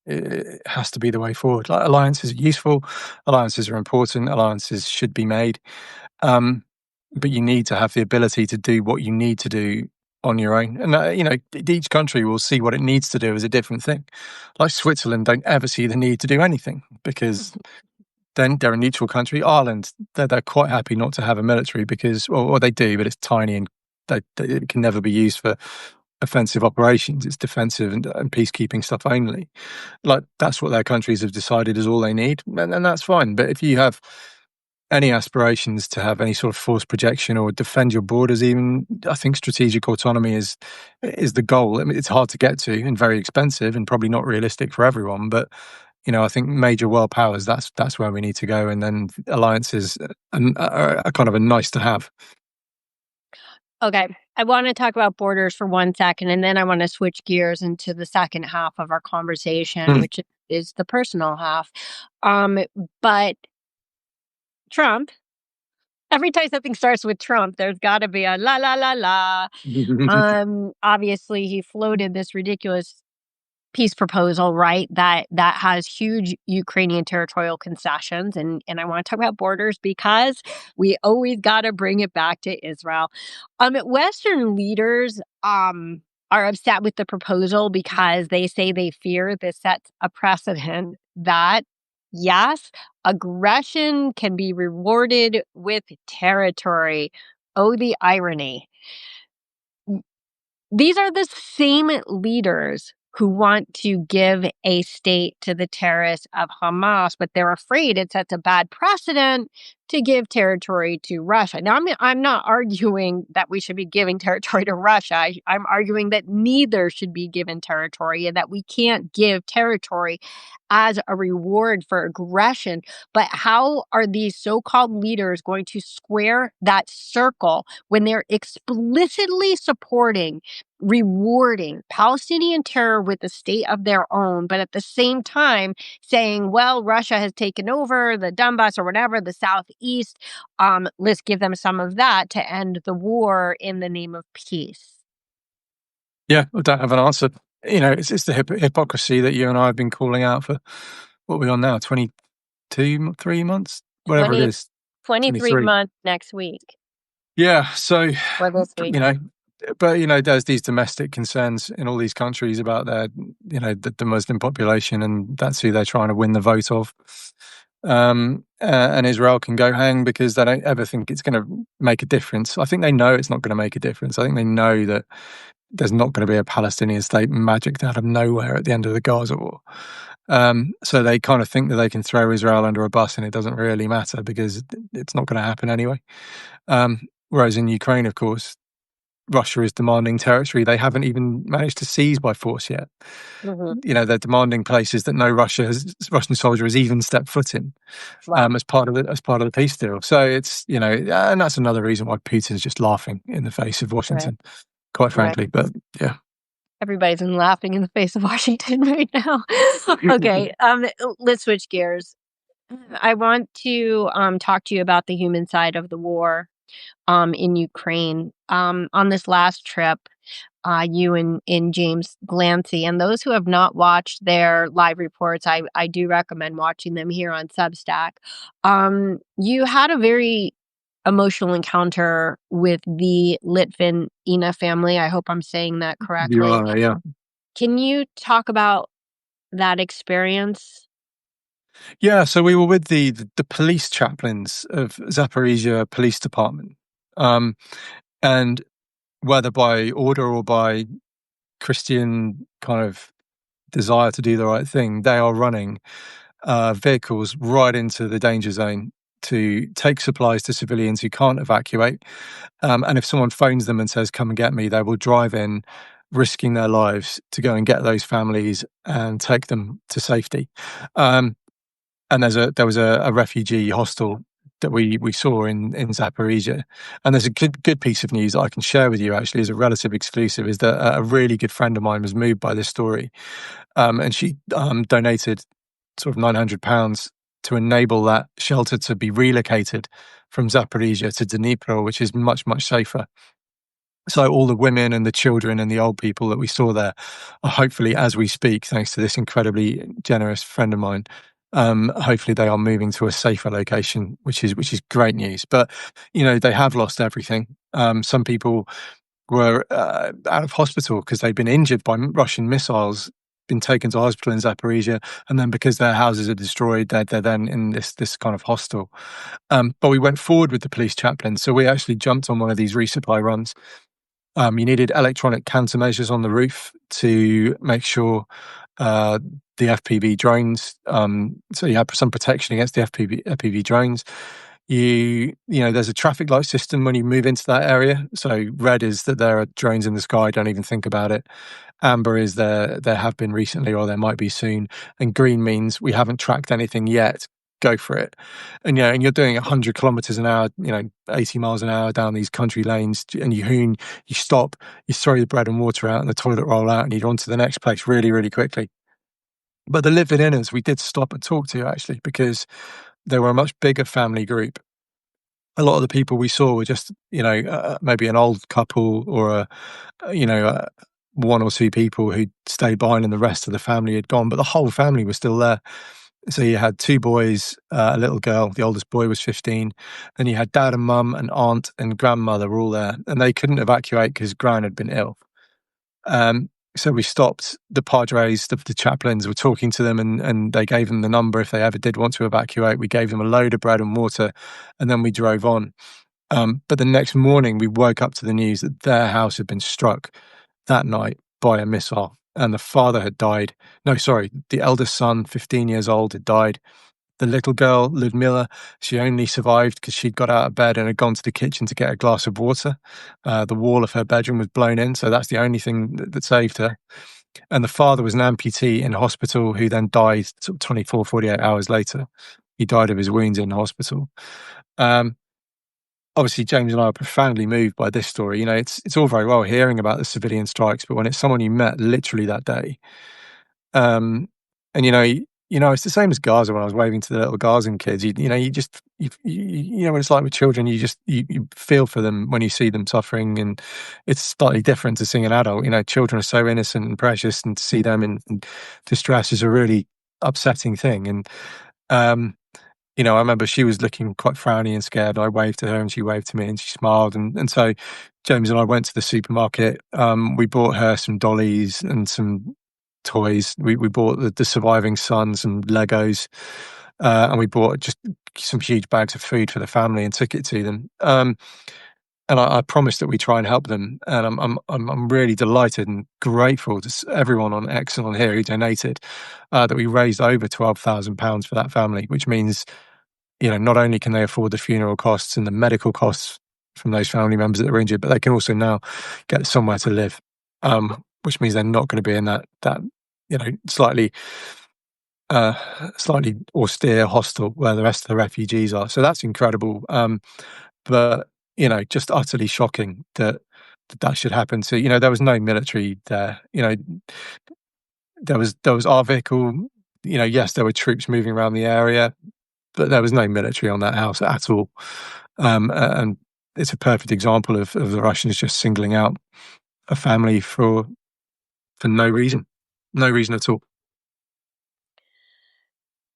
has to be the way forward. Like, alliances are useful, alliances are important, alliances should be made, but you need to have the ability to do what you need to do on your own. And, each country will see what it needs to do as a different thing. Like Switzerland don't ever see the need to do anything because then they're a neutral country. Ireland, they're quite happy not to have a military because, well, they do, but it's tiny and it can never be used for offensive operations. It's defensive and peacekeeping stuff only. Like, that's what their countries have decided is all they need, and that's fine. But if you have any aspirations to have any sort of force projection or defend your borders, even, I think strategic autonomy is the goal. I mean, it's hard to get to and very expensive and probably not realistic for everyone, but I think major world powers, that's where we need to go, and then alliances are kind of a nice to have. Okay, I want to talk about borders for 1 second, and then I want to switch gears into the second half of our conversation, which is the personal half. But Trump, every time something starts with Trump, there's got to be a la la la la. Obviously, he floated this ridiculous peace proposal, right? That has huge Ukrainian territorial concessions, and I want to talk about borders because we always got to bring it back to Israel. Western leaders are upset with the proposal because they say they fear this sets a precedent that, yes, aggression can be rewarded with territory. Oh, the irony. These are the same leaders who want to give a state to the terrorists of Hamas, but they're afraid it sets a bad precedent to give territory to Russia. Now, I'm not arguing that we should be giving territory to Russia. I'm arguing that neither should be given territory and that we can't give territory as a reward for aggression. But how are these so-called leaders going to square that circle when they're explicitly supporting, rewarding Palestinian terror with a state of their own, but at the same time saying, well, Russia has taken over the Donbass or whatever, the southeast. Let's give them some of that to end the war in the name of peace. Yeah, I don't have an answer. It's the hypocrisy that you and I have been calling out for, what are we on now, 22, 3 months? Whatever it is. 23 months next week. Yeah, so, Or this week. but there's these domestic concerns in all these countries about their, the Muslim population, and that's who they're trying to win the vote of. And Israel can go hang because they don't ever think it's going to make a difference. I think they know it's not going to make a difference. I think they know that there's not going to be a Palestinian state magicked out of nowhere at the end of the Gaza war. So they kind of think that they can throw Israel under a bus and it doesn't really matter because it's not going to happen anyway. Whereas in Ukraine, of course, Russia is demanding territory they haven't even managed to seize by force yet. They're demanding places that no Russian soldier has even stepped foot in. Wow. as part of the peace deal. So it's and that's another reason why Putin's just laughing in the face of Washington, quite frankly. But yeah, everybody's laughing in the face of Washington right now. Okay, let's switch gears. I want to talk to you about the human side of the war in Ukraine. On this last trip, you and James Glancy, and those who have not watched their live reports, I do recommend watching them here on Substack. You had a very emotional encounter with the Litvinina family. I hope I'm saying that correctly. You are, yeah. Can you talk about that experience? Yeah, so we were with the police chaplains of Zaporizhia Police Department, and whether by order or by Christian kind of desire to do the right thing, they are running vehicles right into the danger zone to take supplies to civilians who can't evacuate. And if someone phones them and says, come and get me, they will drive in, risking their lives to go and get those families and take them to safety. And there was a refugee hostel that we saw in Zaporizhia. And there's a good piece of news that I can share with you, actually, as a relative exclusive, is that a really good friend of mine was moved by this story. And she donated sort of £900 to enable that shelter to be relocated from Zaporizhia to Dnipro, which is much, much safer. So all the women and the children and the old people that we saw there are hopefully, as we speak, thanks to this incredibly generous friend of mine, hopefully they are moving to a safer location, which is great news. But they have lost everything. Some people were out of hospital because they'd been injured by Russian missiles, been taken to hospital in Zaporizhia, and then because their houses are destroyed, they're then in this kind of hostel. But we went forward with the police chaplain, so we actually jumped on one of these resupply runs. You needed electronic countermeasures on the roof to make sure the FPV drones, so you have some protection against the FPV drones. There's a traffic light system when you move into that area. So red is that there are drones in the sky, don't even think about it. Amber is there have been recently, or there might be soon. And green means we haven't tracked anything yet. Go for it. And and you're doing 100 kilometers an hour, 80 miles an hour down these country lanes, and you stop, you throw the bread and water out and the toilet roll out, and you're on to the next place really, really quickly. But the live-in-ers, we did stop and talk to, actually, because they were a much bigger family group. A lot of the people we saw were just, maybe an old couple or one or two people who stayed behind and the rest of the family had gone, but the whole family was still there. So you had two boys, a little girl, the oldest boy was 15. Then you had dad and mum and aunt and grandmother were all there, and they couldn't evacuate because Gran had been ill. So we stopped. The padres, the chaplains, were talking to them, and they gave them the number if they ever did want to evacuate. We gave them a load of bread and water, and then we drove on. But the next morning, we woke up to the news that their house had been struck that night by a missile, and the father had died. No, sorry, the eldest son, 15 years old, had died. The little girl, Ludmila, she only survived because she'd got out of bed and had gone to the kitchen to get a glass of water. The wall of her bedroom was blown in, so that's the only thing that saved her. And the father was an amputee in hospital who then died sort of 24, 48 hours later. He died of his wounds in hospital. Obviously, James and I are profoundly moved by this story. It's all very well hearing about the civilian strikes, but when it's someone you met literally that day, and it's the same as Gaza. When I was waving to the little Gazan kids, you know what it's like with children. You feel for them when you see them suffering, and it's slightly different to seeing an adult. Children are so innocent and precious, and to see them in distress is a really upsetting thing. And I remember she was looking quite frowny and scared. I waved to her and she waved to me and she smiled. And so James and I went to the supermarket. We bought her some dollies and some toys. We bought the surviving son some Legos, and we bought just some huge bags of food for the family and took it to them. And I promised that we try and help them. And I'm really delighted and grateful to everyone on X and on here who donated. That we raised over £12,000 for that family, which means not only can they afford the funeral costs and the medical costs from those family members that are injured, but they can also now get somewhere to live. Which means they're not going to be in that slightly austere hostel where the rest of the refugees are. So that's incredible. But just utterly shocking that should happen. So there was no military there. There was our vehicle. Yes, there were troops moving around the area, but there was no military on that house at all. And it's a perfect example of the Russians just singling out a family for no reason at all.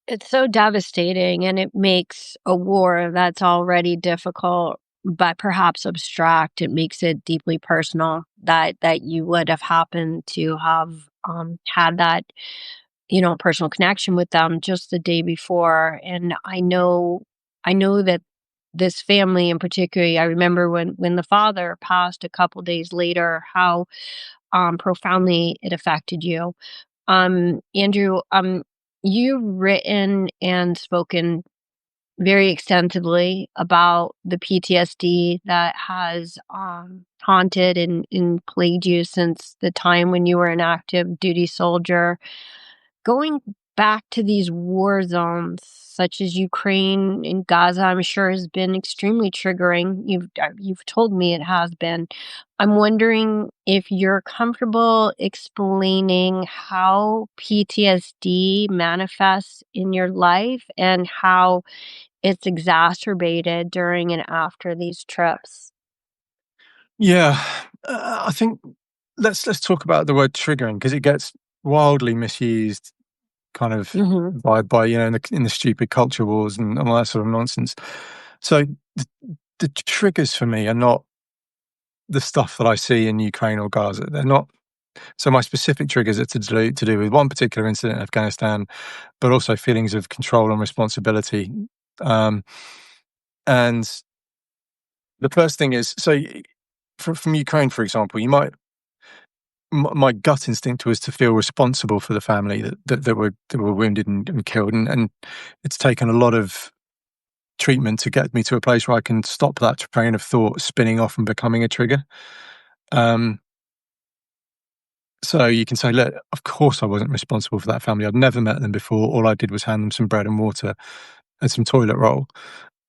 It's so devastating, and it makes a war that's already difficult, but perhaps abstract. It makes it deeply personal that you would have happened to have had that, personal connection with them just the day before. And I know that this family in particular, I remember when the father passed a couple days later, how profoundly it affected you. Andrew, you've written and spoken very extensively about the PTSD that has haunted and plagued you since the time when you were an active duty soldier. Going back to these war zones, such as Ukraine and Gaza, I'm sure has been extremely triggering. You've told me it has been. I'm wondering if you're comfortable explaining how PTSD manifests in your life and how it's exacerbated during and after these trips. Yeah, I think let's talk about the word triggering because it gets wildly misused, kind of Hmm. by in the stupid culture wars and all that sort of nonsense. So the triggers for me are not the stuff that I see in Ukraine or Gaza. They're not. So my specific triggers are to do with one particular incident in Afghanistan, but also feelings of control and responsibility. And the first thing is, so from Ukraine, for example, you might. My gut instinct was to feel responsible for the family that were wounded and killed, and it's taken a lot of treatment to get me to a place where I can stop that train of thought spinning off and becoming a trigger. So you can say, look, of course I wasn't responsible for that family. I'd never met them before. All I did was hand them some bread and water and some toilet roll.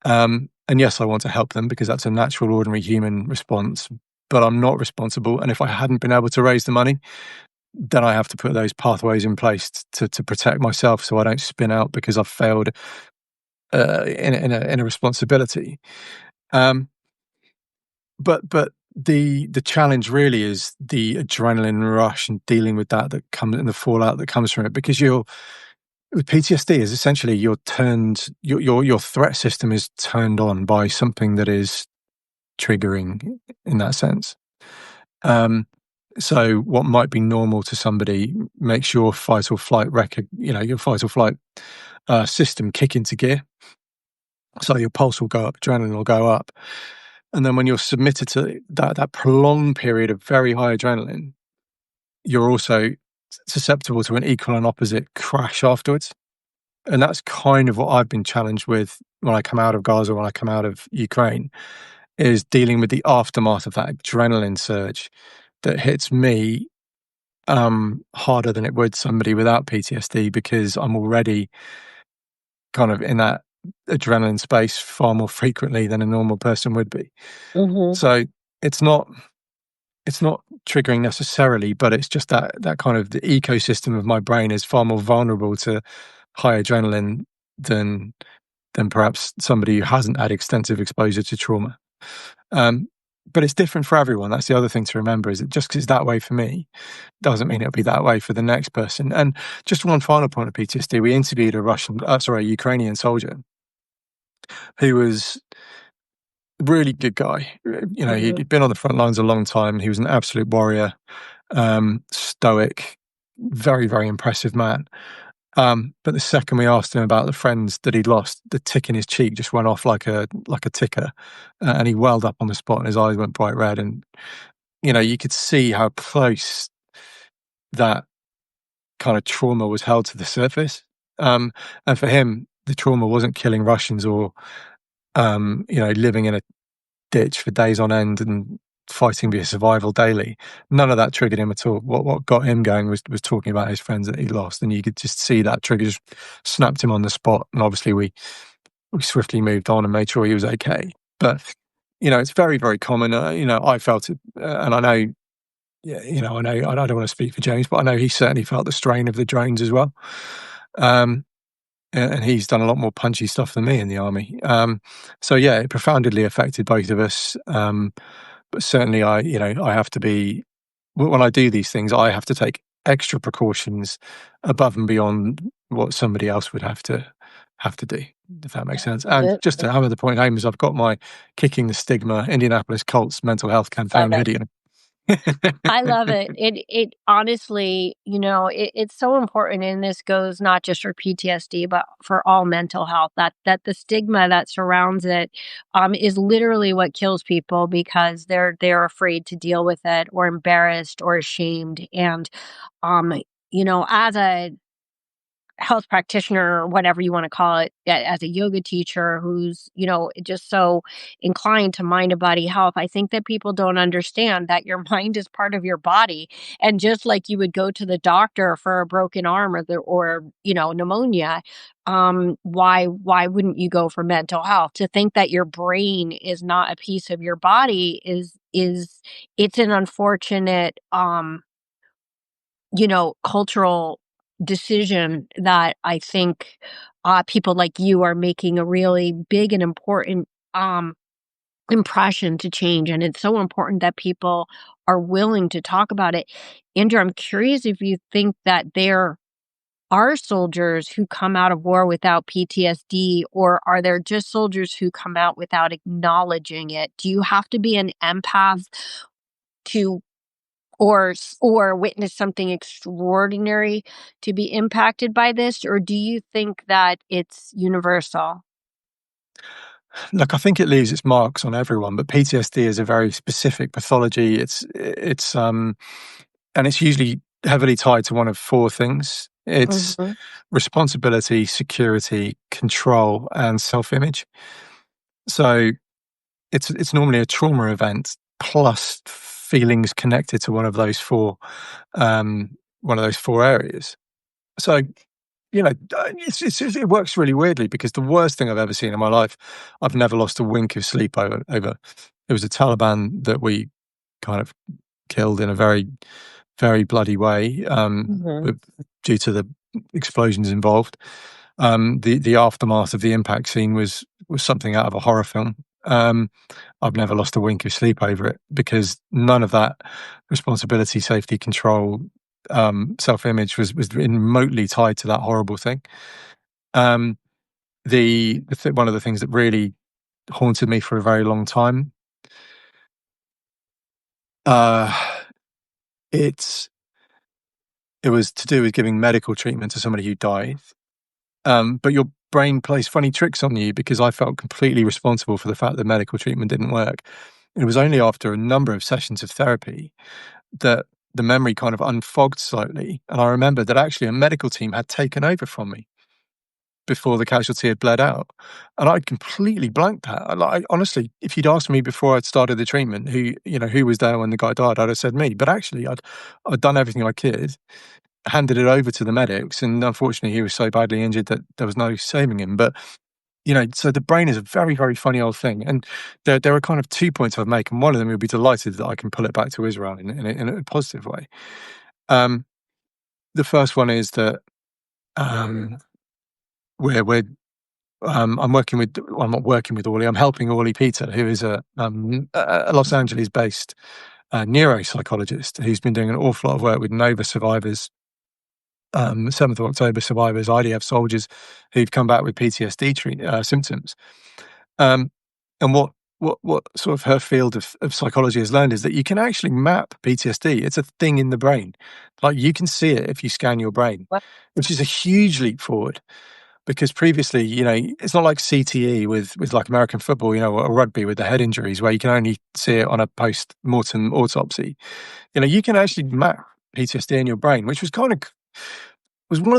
And yes, I want to help them because that's a natural, ordinary human response, but I'm not responsible. And if I hadn't been able to raise the money, then I have to put those pathways in place to protect myself so I don't spin out because I've failed in a responsibility. But the challenge really is the adrenaline rush and dealing with that comes, and the fallout that comes from it, because with PTSD is essentially your threat system is turned on by something that is triggering in that sense. So what might be normal to somebody makes your fight or flight system kick into gear. So your pulse will go up, adrenaline will go up. And then when you're submitted to that prolonged period of very high adrenaline, you're also susceptible to an equal and opposite crash afterwards. And that's kind of what I've been challenged with when I come out of Gaza, when I come out of Ukraine, is dealing with the aftermath of that adrenaline surge that hits me harder than it would somebody without PTSD, because I'm already kind of in that adrenaline space far more frequently than a normal person would be. Mm-hmm. So it's not triggering necessarily, but it's just that kind of the ecosystem of my brain is far more vulnerable to high adrenaline than perhaps somebody who hasn't had extensive exposure to trauma. But it's different for everyone. That's the other thing to remember, is that just because it's that way for me doesn't mean it'll be that way for the next person. And just one final point of PTSD, we interviewed a Ukrainian soldier who was a really good guy. You know, he'd been on the front lines a long time. He was an absolute warrior, stoic, very, very impressive man. But the second we asked him about the friends that he'd lost, the tick in his cheek just went off like a ticker, and he welled up on the spot, and his eyes went bright red. And you know, you could see how close that kind of trauma was held to the surface. And for him, the trauma wasn't killing Russians or living in a ditch for days on end and fighting via survival daily. None of that triggered him at all. What got him going was talking about his friends that he lost, and you could just see that trigger just snapped him on the spot. And obviously we swiftly moved on and made sure he was okay. But you know, it's very, very common. I felt it, and I know. Yeah, I know. I don't want to speak for James, but I know he certainly felt the strain of the drones as well. And he's done a lot more punchy stuff than me in the army. So yeah, it profoundly affected both of us. But certainly, I have to be, when I do these things, I have to take extra precautions above and beyond what somebody else would have to do, if that makes sense. And just to hammer the point home, is I've got my Kicking the Stigma Indianapolis Colts mental health campaign video. I love it. It honestly, it's so important, and this goes not just for PTSD, but for all mental health. That the stigma that surrounds it is literally what kills people, because they're afraid to deal with it, or embarrassed, or ashamed. And as a health practitioner, or whatever you want to call it, as a yoga teacher who's, just so inclined to mind and body health, I think that people don't understand that your mind is part of your body. And just like you would go to the doctor for a broken arm or pneumonia, why wouldn't you go for mental health? To think that your brain is not a piece of your body it's an unfortunate cultural decision that I think people like you are making a really big and important impression to change. And it's so important that people are willing to talk about it. Andrew, I'm curious if you think that are soldiers who come out of war without PTSD, or are there just soldiers who come out without acknowledging it? Do you have to be an empath to or witness something extraordinary to be impacted by this, or do you think that it's universal? Look, I think it leaves its marks on everyone, but PTSD is a very specific pathology. And it's usually heavily tied to one of four things. It's Mhm. responsibility, security, control, and self-image. So it's normally a trauma event plus feelings connected to one of those four areas. So it works really weirdly because the worst thing I've ever seen in my life, I've never lost a wink of sleep over. It was a Taliban that we kind of killed in a very, very bloody way, Mhm. due to the explosions involved. The aftermath of the impact scene was something out of a horror film. I've never lost a wink of sleep over it because none of that responsibility, safety, control, self-image was remotely tied to that horrible thing. Um, one of the things that really haunted me for a very long time, uh, it's it was to do with giving medical treatment to somebody who died. But your brain plays funny tricks on you because I felt completely responsible for the fact that medical treatment didn't work. It was only after a number of sessions of therapy that the memory kind of unfogged slightly. And I remembered that actually a medical team had taken over from me before the casualty had bled out. And I'd completely blanked that. Honestly, if you'd asked me before I'd started the treatment, who was there when the guy died, I'd have said me. But actually, I'd done everything I could, handed it over to the medics, and unfortunately, he was so badly injured that there was no saving him. But so the brain is a very, very funny old thing. And there are kind of 2 points I'd make, and one of them would be delighted that I can pull it back to Israel in a positive way. The first one is that we're I'm working with. Well, I'm not working with Orly. I'm helping Orly Peter, who is a Los Angeles-based neuropsychologist who's been doing an awful lot of work with Nova survivors, 7th of October survivors, IDF soldiers who've come back with PTSD symptoms. And what sort of her field of psychology has learned is that you can actually map PTSD. It's a thing in the brain. Like you can see it if you scan your brain, What? which is a huge leap forward. Because previously, it's not like CTE with like American football, or rugby with the head injuries where you can only see it on a post-mortem autopsy. You can actually map PTSD in your brain, which was one of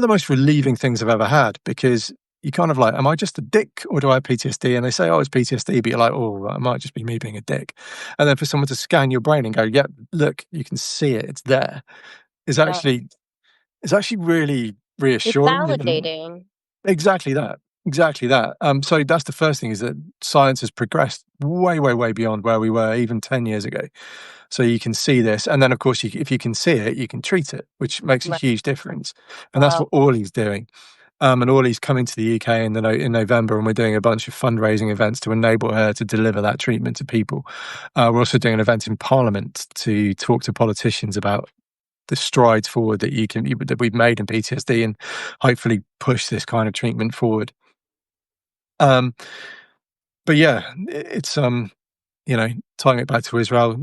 the most relieving things I've ever had because you kind of like, am I just a dick or do I have PTSD? And they say, oh, it's PTSD, but you're like, oh, it might just be me being a dick. And then for someone to scan your brain and go, yeah, look, you can see it, it's there, is Yeah. actually really It's reassuring. validating. Exactly that. Exactly that. So that's the first thing is that science has progressed way, way, way beyond where we were even 10 years ago. So you can see this. And then, of course, if you can see it, you can treat it, which makes a Right. huge difference. And that's what Orly's doing. And Orly's coming to the UK in November, and we're doing a bunch of fundraising events to enable her to deliver that treatment to people. We're also doing an event in Parliament to talk to politicians about the strides forward that we've made in PTSD and hopefully push this kind of treatment forward. But yeah, it's tying it back to Israel.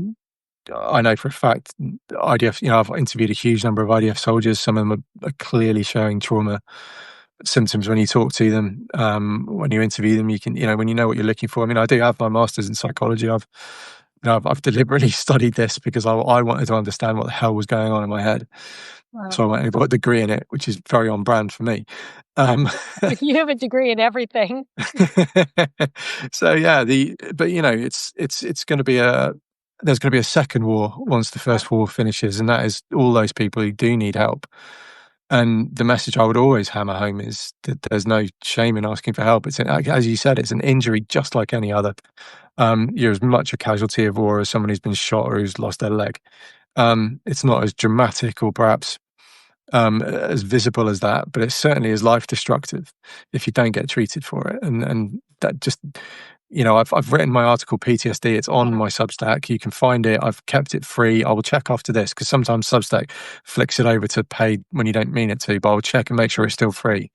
I know for a fact IDF. I've interviewed a huge number of IDF soldiers. Some of them are clearly showing trauma symptoms when you talk to them. When you interview them, you can when you know what you're looking for. I mean, I do have my master's in psychology. I've deliberately studied this because I wanted to understand what the hell was going on in my head. Wow. So I went and got a degree in it, which is very on brand for me. You have a degree in everything. So yeah, it's going to be there's going to be a second war once the first war finishes, and that is all those people who do need help. And the message I would always hammer home is that there's no shame in asking for help. As you said, it's an injury just like any other. You're as much a casualty of war as someone who's been shot or who's lost their leg. It's not as dramatic or perhaps as visible as that, but it certainly is life destructive if you don't get treated for it. And that just I've written my article PTSD. It's on my Substack. You can find it. I've kept it free. I will check after this because sometimes Substack flicks it over to paid when you don't mean it to. But I'll check and make sure it's still free.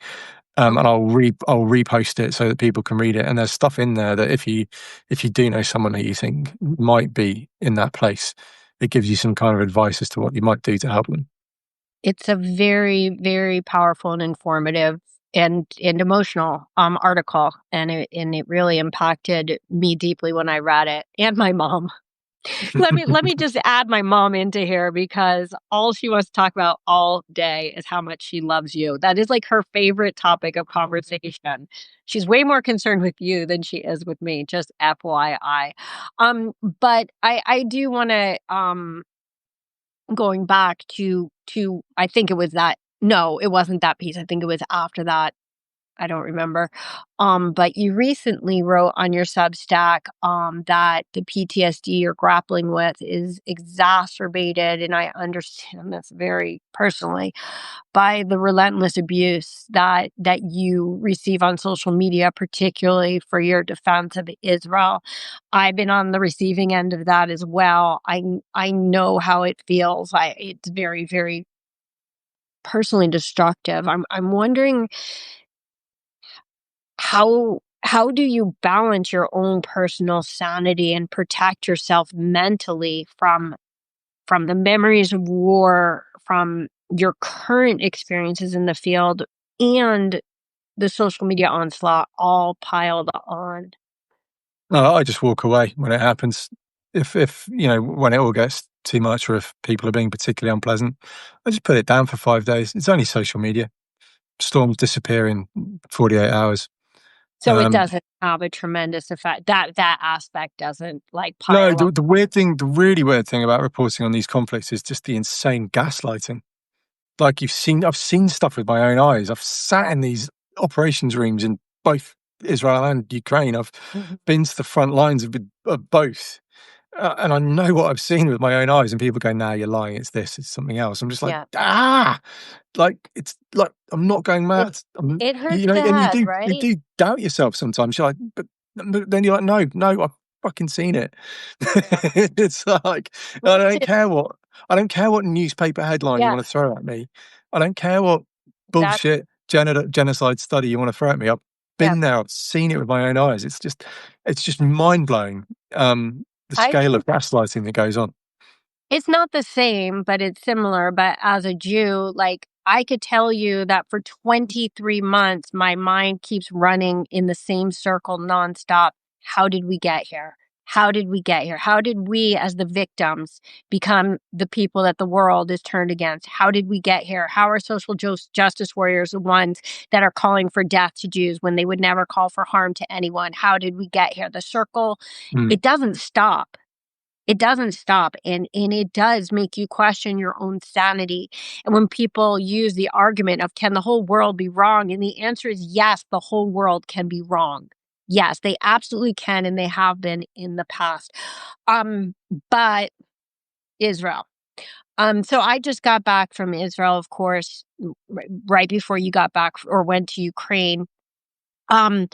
And I'll repost it so that people can read it. And there's stuff in there that if you do know someone that you think might be in that place, it gives you some kind of advice as to what you might do to help them. It's a very, very powerful and informative and emotional article, and it really impacted me deeply when I read it, and my mom. Let me just add my mom into here because all she wants to talk about all day is how much she loves you. That is like her favorite topic of conversation. She's way more concerned with you than she is with me, just FYI. But I do want to going back to I think it was that no, it wasn't that piece. I think it was after that. I don't remember. But you recently wrote on your Substack that the PTSD you're grappling with is exacerbated, and I understand this very personally, by the relentless abuse that you receive on social media, particularly for your defense of Israel. I've been on the receiving end of that as well. I know how it feels. It's very, very personally destructive. I'm wondering how do you balance your own personal sanity and protect yourself mentally from the memories of war, from your current experiences in the field, and the social media onslaught all piled on? No, I just walk away when it happens. If when it all gets too much, or if people are being particularly unpleasant, I just put it down for 5 days. It's only social media. Storms disappear in 48 hours. So it doesn't have a tremendous effect. That aspect doesn't like No, pile up. the really weird thing about reporting on these conflicts is just the insane gaslighting. Like I've seen stuff with my own eyes. I've sat in these operations rooms in both Israel and Ukraine. I've Mhm. been to the front lines of both. And I know what I've seen with my own eyes, and people go, "Nah, you're lying. It's this. It's something else." I'm just like, Yeah. like it's like I'm not going It mad. it hurts the And head, you right? do doubt yourself sometimes. You're like, but then you're like, no, I've fucking seen it. It's like I don't care what newspaper headline you Yeah, want to throw at me. I don't care what that's bullshit genocide study you want to throw at me. I've yeah. been there. I've seen it with my own eyes. It's just mind blowing. The I scale of gaslighting that goes on. It's not the same, but it's similar. But as a Jew, like I could tell you that for 23 months, my mind keeps running in the same circle nonstop. How did we get here? How did we get here? How did we, as the victims, become the people that the world is turned against? How did we get here? How are social justice warriors the ones that are calling for death to Jews when they would never call for harm to anyone? How did we get here? The circle, Mm. it doesn't stop. It doesn't stop, and it does make you question your own sanity. And when people use the argument of, can the whole world be wrong? And the answer is yes, the whole world can be wrong. Yes, they absolutely can, and they have been in the past. Um, but Israel. So I just got back from Israel, of course, right before you got back or went to Ukraine. Um,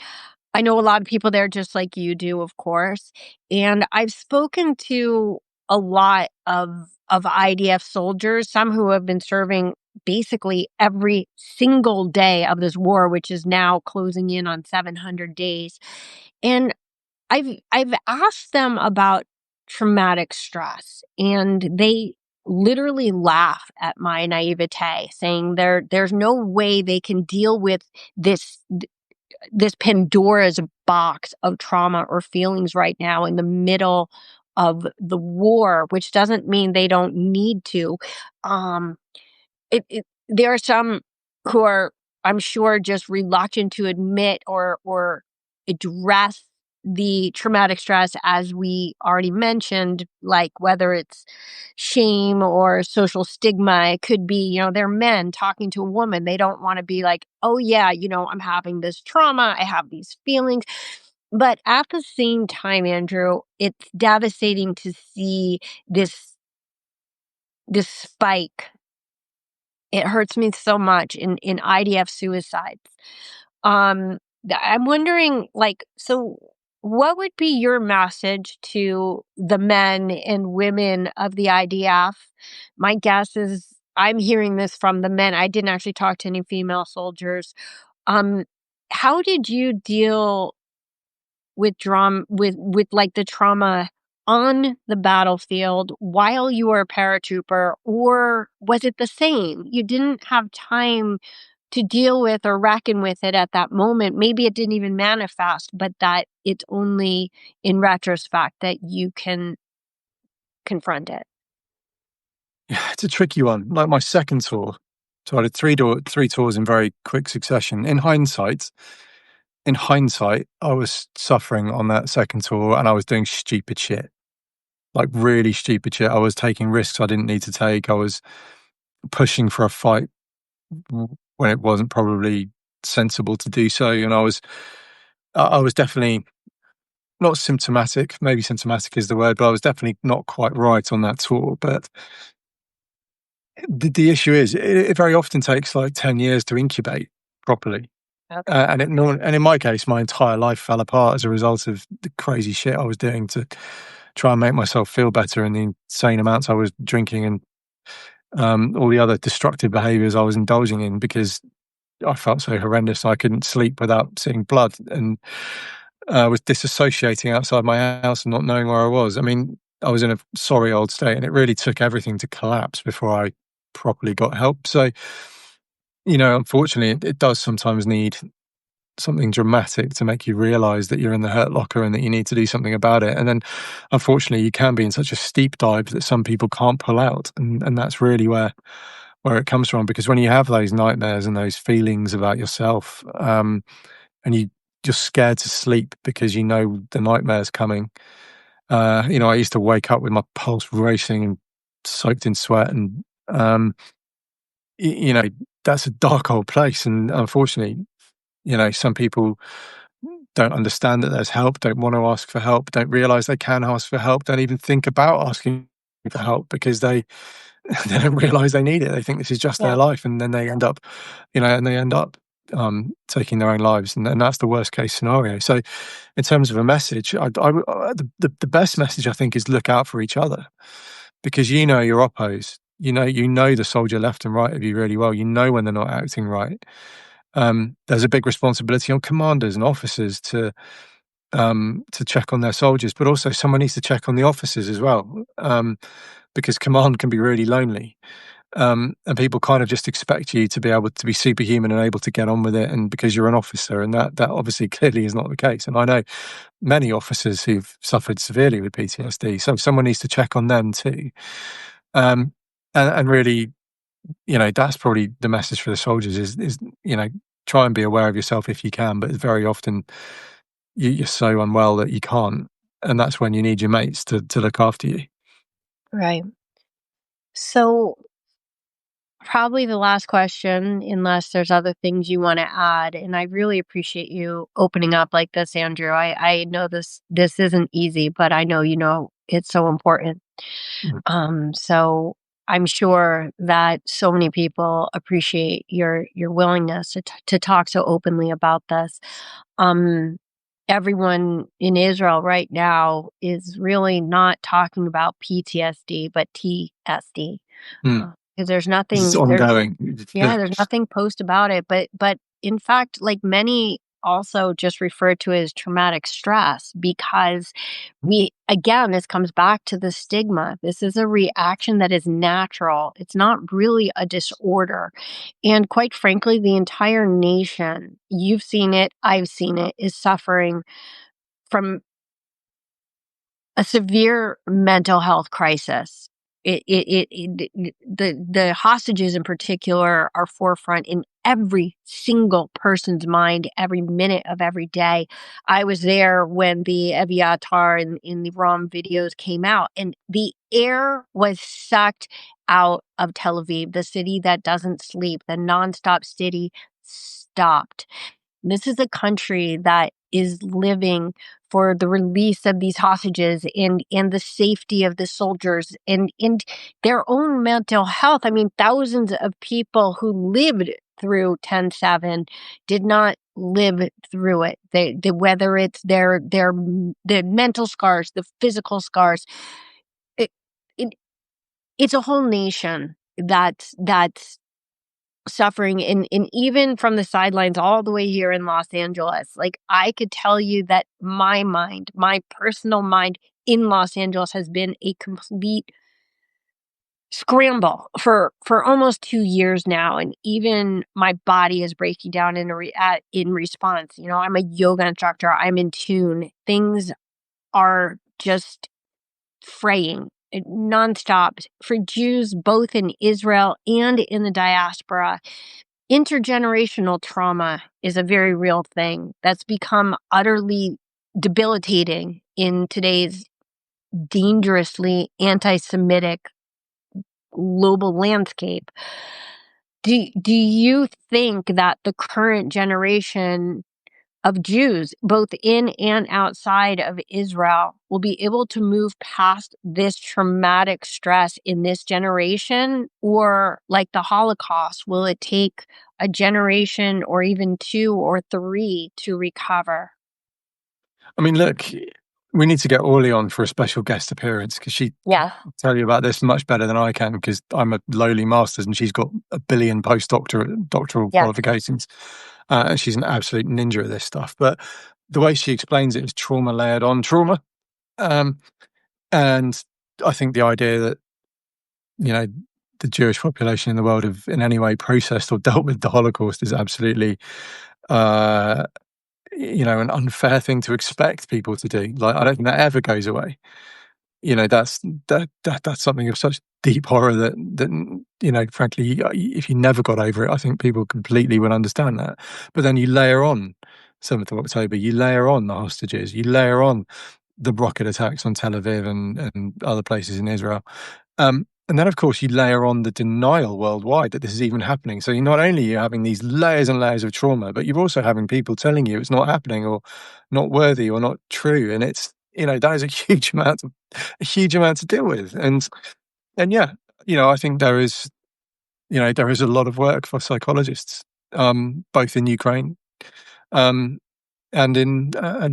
I know a lot of people there just like you do, of course. And I've spoken to a lot of IDF soldiers, some who have been serving basically every single day of this war, which is now closing in on 700 days. And I've asked them about traumatic stress, and they literally laugh at my naivete, saying there's no way they can deal with this this Pandora's box of trauma or feelings right now in the middle of the war, which doesn't mean they don't need to. Um, there are some who are, I'm sure, just reluctant to admit or address the traumatic stress, as we already mentioned, like whether it's shame or social stigma. It could be, they're men talking to a woman. They don't want to be like, oh, yeah, I'm having this trauma. I have these feelings. But at the same time, Andrew, it's devastating to see this spike. It hurts me so much in IDF suicides. I'm wondering, like, so what would be your message to the men and women of the IDF? My guess is I'm hearing this from the men. I didn't actually talk to any female soldiers. Um, how did you deal with like the trauma on the battlefield while you were a paratrooper, or was it the same? You didn't have time to deal with or reckon with it at that moment. Maybe it didn't even manifest, but that it's only in retrospect that you can confront it. Yeah, it's a tricky one. Like my second tour, so I did three tours in very quick succession. In hindsight, I was suffering on that second tour, and I was doing stupid shit, like really stupid shit. I was taking risks I didn't need to take. I was pushing for a fight when it wasn't probably sensible to do so, and I was definitely not symptomatic. Maybe symptomatic is the word, but I was definitely not quite right on that tour. But the issue is, it very often takes like 10 years to incubate properly. Okay. And in my case, my entire life fell apart as a result of the crazy shit I was doing to try and make myself feel better, and the insane amounts I was drinking, and all the other destructive behaviors I was indulging in, because I felt so horrendous. I couldn't sleep without seeing blood, and was disassociating outside my house and not knowing where I was. I mean, I was in a sorry old state, and it really took everything to collapse before I properly got help. So, unfortunately, it does sometimes need something dramatic to make you realize that you're in the hurt locker and that you need to do something about it. And then, unfortunately, you can be in such a steep dive that some people can't pull out, and that's really where it comes from. Because when you have those nightmares and those feelings about yourself, and you're scared to sleep because you know the nightmare's coming. I used to wake up with my pulse racing and soaked in sweat, and y- you know that's a dark old place. And unfortunately, some people don't understand that there's help, don't want to ask for help, don't realize they can ask for help, don't even think about asking for help because they they don't realize they need it. They think this is just their Yeah. life, and then they end up taking their own lives, and that's the worst case scenario. So, in terms of a message, the best message, I think, is look out for each other, because your oppos, you know the soldier left and right of you really well. You know when they're not acting right. There's a big responsibility on commanders and officers to check on their soldiers, but also someone needs to check on the officers as well, because command can be really lonely. And people kind of just expect you to be able to be superhuman and able to get on with it, and because you're an officer, and that obviously clearly is not the case. And I know many officers who've suffered severely with PTSD, so someone needs to check on them too. Um, and really, that's probably the message for the soldiers is try and be aware of yourself if you can, but very often you're so unwell that you can't, and that's when you need your mates to look after you. Right. So, probably the last question, unless there's other things you want to add. And I really appreciate you opening up like this, Andrew. I know this isn't easy, but I know it's so important. Mm. So I'm sure that so many people appreciate your willingness to talk so openly about this. Um, Everyone in Israel right now is really not talking about PTSD, but TSD. Mm. Because there's It's nothing there. ongoing. Yeah, there's nothing post about it, but in fact, like, many also just refer to it as traumatic stress, because this comes back to the stigma. This is a reaction that is natural. It's not really a disorder. And quite frankly, the entire nation, you've seen it, I've seen it, is suffering from a severe mental health crisis. The hostages in particular are forefront in every single person's mind every minute of every day. I was there when the Eviatar and the ROM videos came out, and the air was sucked out of Tel Aviv, the city that doesn't sleep. The nonstop city stopped. This is a country that is living for the release of these hostages and the safety of the soldiers and their own mental health. I mean, thousands of people who lived through 10/7 did not live through it. Whether it's their mental scars, the physical scars, it, it it's a whole nation that's suffering, and even from the sidelines all the way here in Los Angeles. Like, I could tell you that my personal mind in Los Angeles has been a complete scramble for almost 2 years now, and even my body is breaking down in response. I'm a yoga instructor. I'm in tune. Things are just fraying nonstop for Jews both in Israel and in the diaspora. Intergenerational trauma is a very real thing that's become utterly debilitating in today's dangerously anti-Semitic global landscape. Do you think that the current generation of Jews, both in and outside of Israel, will be able to move past this traumatic stress in this generation? Or, like the Holocaust, will it take a generation or even 2 or 3 to recover? I mean, look, we need to get Orly on for a special guest appearance because she Yeah. can tell you about this much better than I can, because I'm a lowly master's and she's got a billion doctoral Yeah. qualifications. And she's an absolute ninja at this stuff. But the way she explains it is trauma layered on trauma. And I think the idea that, the Jewish population in the world have in any way processed or dealt with the Holocaust is absolutely, an unfair thing to expect people to do. Like, I don't think that ever goes away. That's something of such deep horror that frankly, if you never got over it, I think people completely would understand that. But then you layer on 7th of October, you layer on the hostages, you layer on the rocket attacks on Tel Aviv and other places in Israel. And then, of course, you layer on the denial worldwide that this is even happening. So you're not only you're having these layers and layers of trauma, but you're also having people telling you it's not happening or not worthy or not true. And it's, that is a huge amount to deal with. And yeah, I think there is a lot of work for psychologists, both in Ukraine, um, and in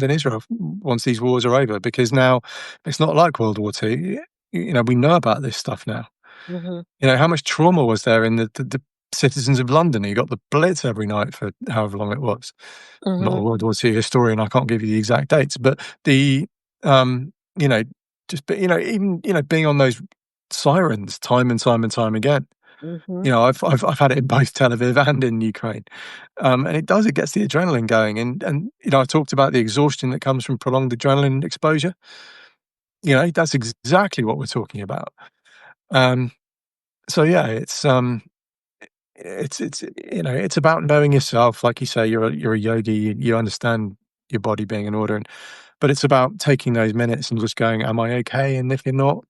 Israel once these wars are over, because now it's not like World War II. We know about this stuff now. Hmm. How much trauma was there in the citizens of London who got the Blitz every night for however long it was? I'm not a Hmm. World War II historian. I can't give you the exact dates, but um, you know, even being on those sirens time and time and time again. Hmm. I've had it in both Tel Aviv and in Ukraine, and it gets the adrenaline going. And I talked about the exhaustion that comes from prolonged adrenaline exposure. That's exactly what we're talking about. Um, so yeah, it's about knowing yourself. Like you say, you're a yogi. You understand your body being in order, but it's about taking those minutes and just going, "Am I okay?" And if you're not,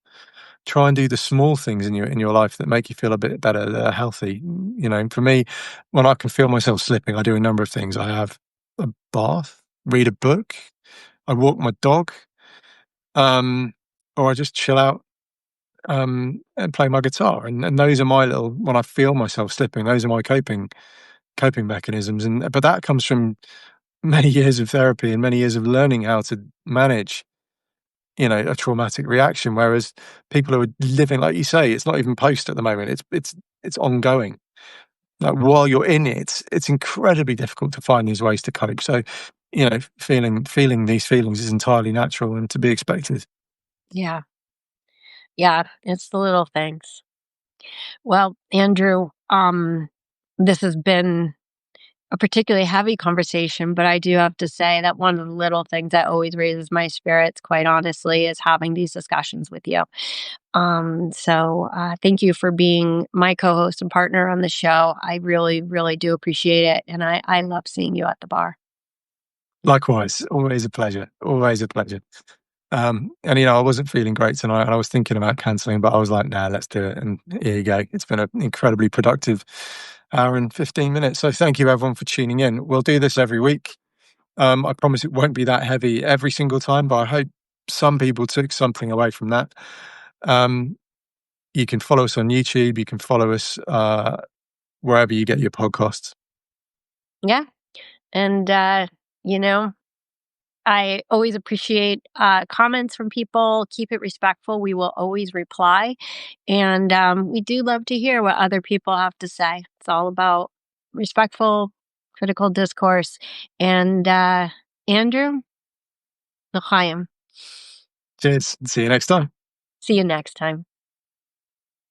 try and do the small things in your life that make you feel a bit better, that are healthy. For me, when I can feel myself slipping, I do a number of things. I have a bath, read a book, I walk my dog, um, or I just chill out, and play my guitar. And those are my little, when I feel myself slipping, those are my coping mechanisms. And but that comes from many years of therapy and many years of learning how to manage a traumatic reaction. Whereas people who are living, like you say, it's not even post at the moment. It's ongoing. Like, while you're in it, it's incredibly difficult to find these ways to cope. So, feeling these feelings is entirely natural and to be expected. Yeah. Yeah. It's the little things. Well, Andrew, this has been a particularly heavy conversation, but I do have to say that one of the little things that always raises my spirits, quite honestly, is having these discussions with you. So thank you for being my co-host and partner on the show. I really, really do appreciate it. And I love seeing you at the bar. Likewise, always a pleasure. Always a pleasure. And I wasn't feeling great tonight, and I was thinking about cancelling, but I was like, "Nah, let's do it." And here you go. It's been an incredibly productive hour and 15 minutes. So thank you everyone for tuning in. We'll do this every week. I promise it won't be that heavy every single time, but I hope some people took something away from that. Um, you can follow us on YouTube. You can follow us wherever you get your podcasts. Yeah. And, you know, I always appreciate comments from people. Keep it respectful. We will always reply. And we do love to hear what other people have to say. It's all about respectful, critical discourse. And Andrew, l'chaim. Cheers. See you next time. See you next time.